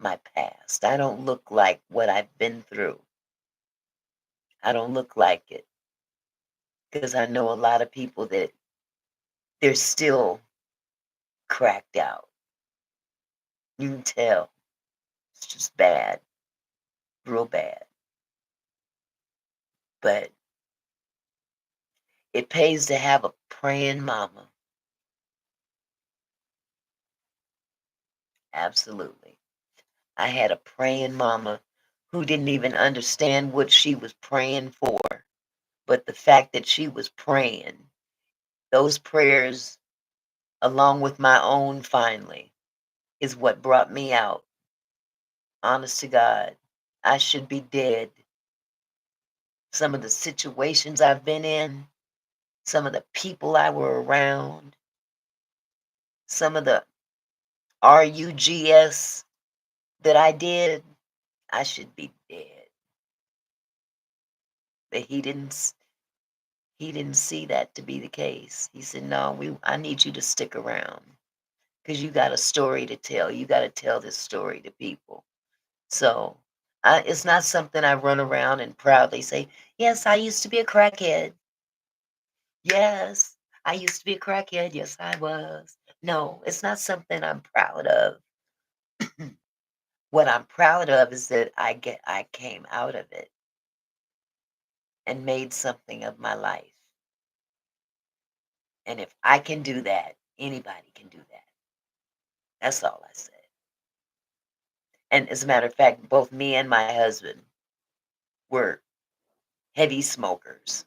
my past. I don't look like what I've been through. I don't look like it because I know a lot of people that they're still cracked out. You can tell. It's just bad, real bad. But it pays to have a praying mama. Absolutely. I had a praying mama who didn't even understand what she was praying for. But the fact that she was praying, those prayers, along with my own finally, is what brought me out. Honest to God, I should be dead. Some of the situations I've been in, some of the people I were around, some of the RUGS that I did, I should be dead. But he didn't see that to be the case. He said, "No, I need you to stick around because you got a story to tell. You got to tell this story to people." So it's not something I run around and proudly say, "Yes, I used to be a crackhead. Yes, I used to be a crackhead. Yes, I was." No, it's not something I'm proud of. What I'm proud of is that I came out of it and made something of my life. And if I can do that, anybody can do that. That's all I said. And as a matter of fact, both me and my husband were heavy smokers,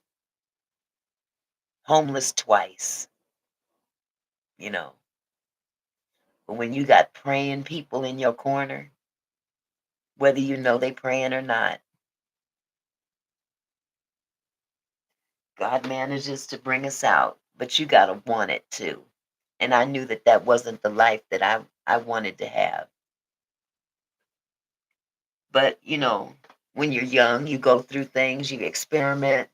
homeless twice, you know. But when you got praying people in your corner, whether you know they praying or not, God manages to bring us out. But you got to want it too. And I knew that that wasn't the life that I wanted to have. But, when you're young, you go through things, you experiment,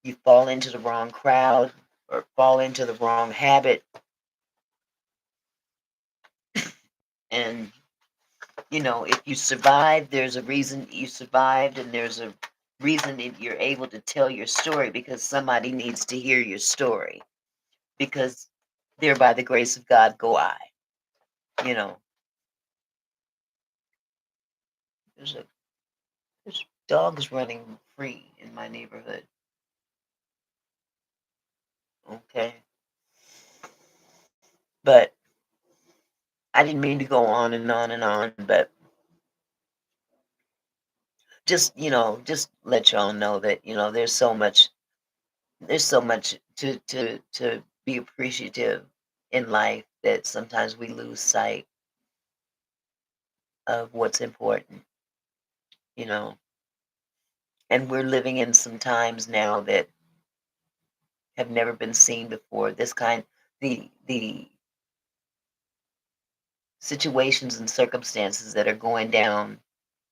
you fall into the wrong crowd or fall into the wrong habit. And, if you survive, there's a reason you survived, and there's a reason that you're able to tell your story because somebody needs to hear your story. Because there, by the grace of God, go I. You know, there's a there's dogs running free in my neighborhood. Okay, but I didn't mean to go on and on and on, but just let y'all know that there's so much to be appreciative in life that sometimes we lose sight of what's important, you know. And we're living in some times now that have never been seen before. The situations and circumstances that are going down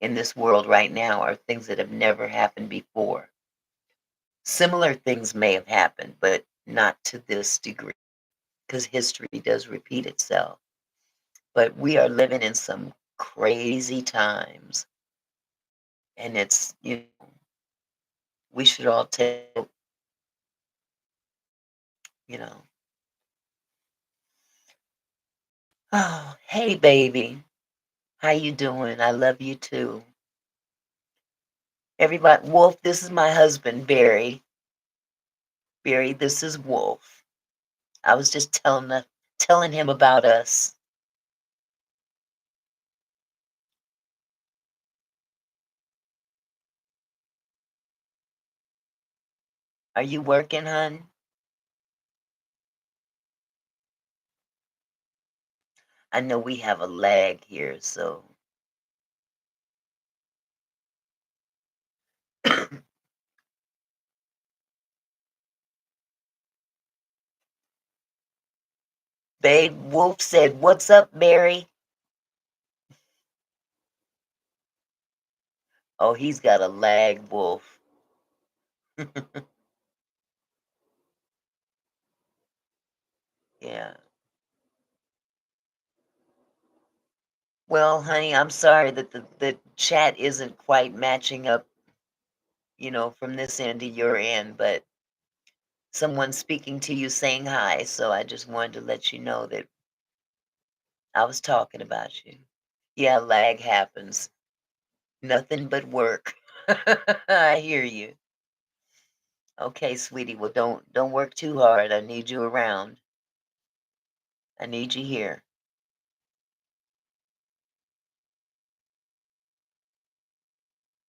in this world right now are things that have never happened before. Similar things may have happened, but not to this degree because history does repeat itself. But we are living in some crazy times, and we should all take, you know. Oh, hey baby, how you doing? I love you too. Everybody, Wolf, this is my husband, Barry. Barry, this is Wolf. I was just telling him about us. Are you working, hon? I know we have a lag here, so Babe, Wolf said, "What's up, Barry?" Oh, he's got a lag, Wolf. Yeah. Well, honey, I'm sorry that the chat isn't quite matching up, from this end to your end, but someone's speaking to you saying hi, so I just wanted to let you know that I was talking about you. Yeah, lag happens. Nothing but work. I hear you. Okay, sweetie. Well, don't work too hard. I need you around. I need you here.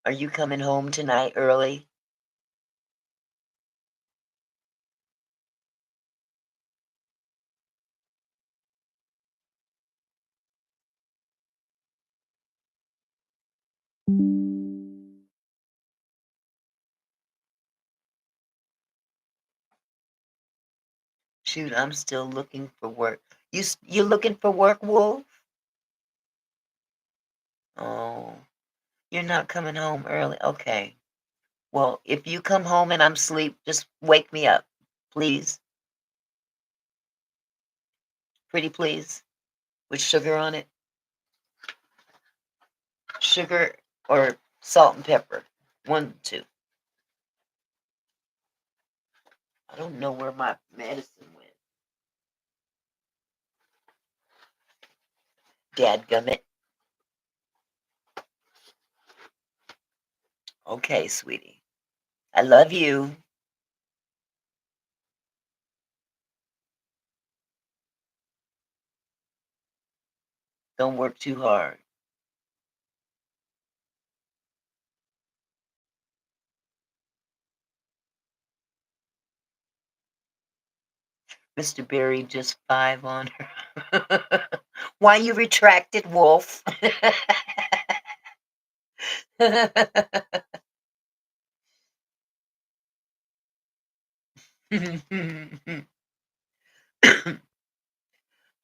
Are you coming home tonight early? Shoot, I'm still looking for work. You looking for work, Wolf? Oh, you're not coming home early. Okay. Well, if you come home and I'm asleep, just wake me up, please. Pretty please. With sugar on it. Sugar or salt and pepper. 1, 2. I don't know where my medicine went. Dadgummit. Okay, sweetie. I love you. Don't work too hard. Mr. Berry just 5 on her. Why you retracted, Wolf?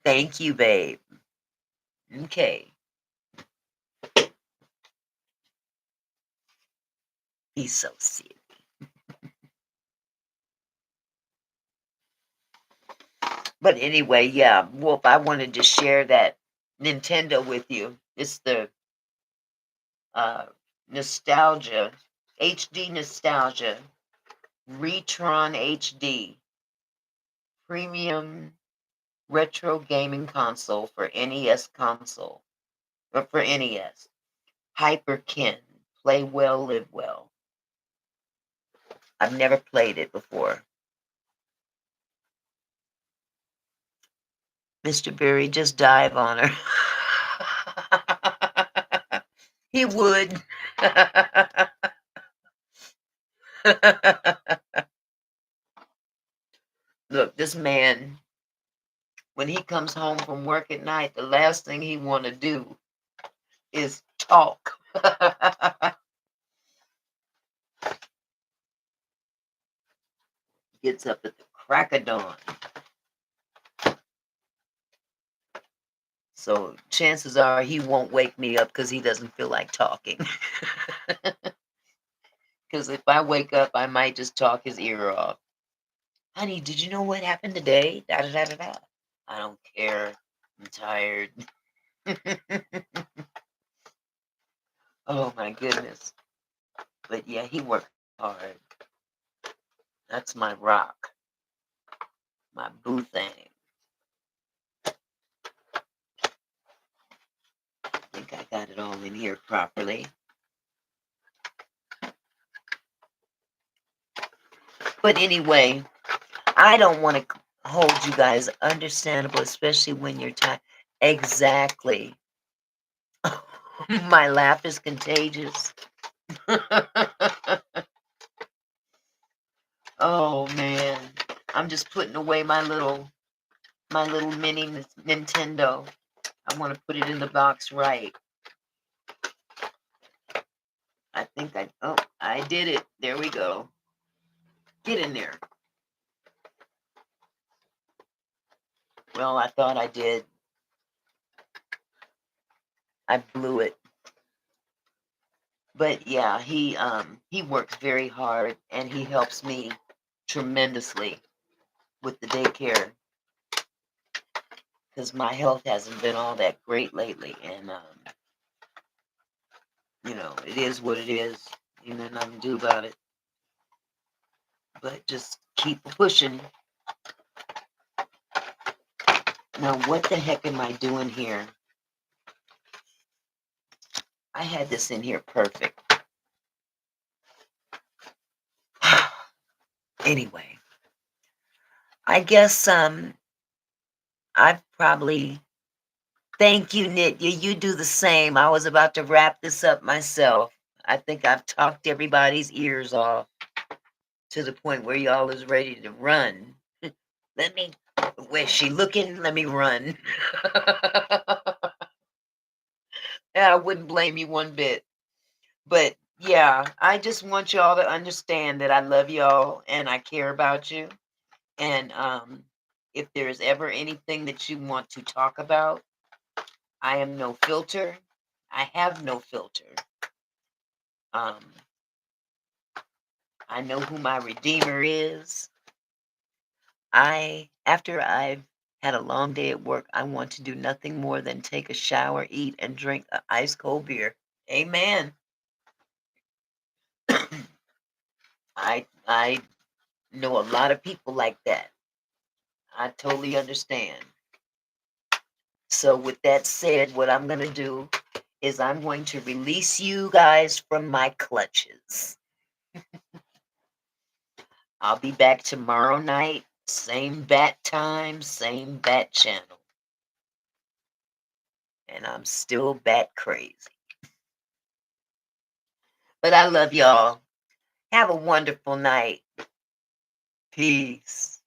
Thank you, babe. Okay. He's so silly. But anyway, yeah, Wolf, I wanted to share that Nintendo with you. It's the nostalgia, HD nostalgia, Retron HD, premium retro gaming console for NES console, or for NES. Hyperkin, play well, live well. I've never played it before. Mr. Berry, just dive on her. He would. Look, this man, when he comes home from work at night, the last thing he want to do is talk. Gets up at the crack of dawn. So chances are he won't wake me up because he doesn't feel like talking. Because if I wake up, I might just talk his ear off. Honey, did you know what happened today? Da da da da da. I don't care. I'm tired. Oh my goodness. But yeah, he worked hard. That's my rock. My boo thing. I think I got it all in here properly. But anyway, I don't want to hold you guys understandable, especially when you're tired. Exactly. My laugh is contagious. Oh man, I'm just putting away my little mini Nintendo. I want to put it in the box right. I think I did it. There we go. Get in there. Well, I thought I did. I blew it. But yeah, he works very hard and he helps me tremendously with the daycare because my health hasn't been all that great lately, and it is what it is. Ain't nothing I can do about it. But just keep pushing. Now, what the heck am I doing here? I had this in here perfect. Anyway, I guess I've probably. Thank you, Nitya. You do the same. I was about to wrap this up myself. I think I've talked everybody's ears off to the point where y'all is ready to run. Where's she looking? Let me run. Yeah, I wouldn't blame you one bit. But yeah, I just want y'all to understand that I love y'all and I care about you. And if there's ever anything that you want to talk about, I am no filter. I have no filter. Um, I know who my redeemer is. After I've had a long day at work, I want to do nothing more than take a shower, eat, and drink an ice cold beer. Amen. I know a lot of people like that. I totally understand. So with that said, what I'm going to do is I'm going to release you guys from my clutches. I'll be back tomorrow night, same bat time, same bat channel. And I'm still bat crazy. But I love y'all. Have a wonderful night. Peace.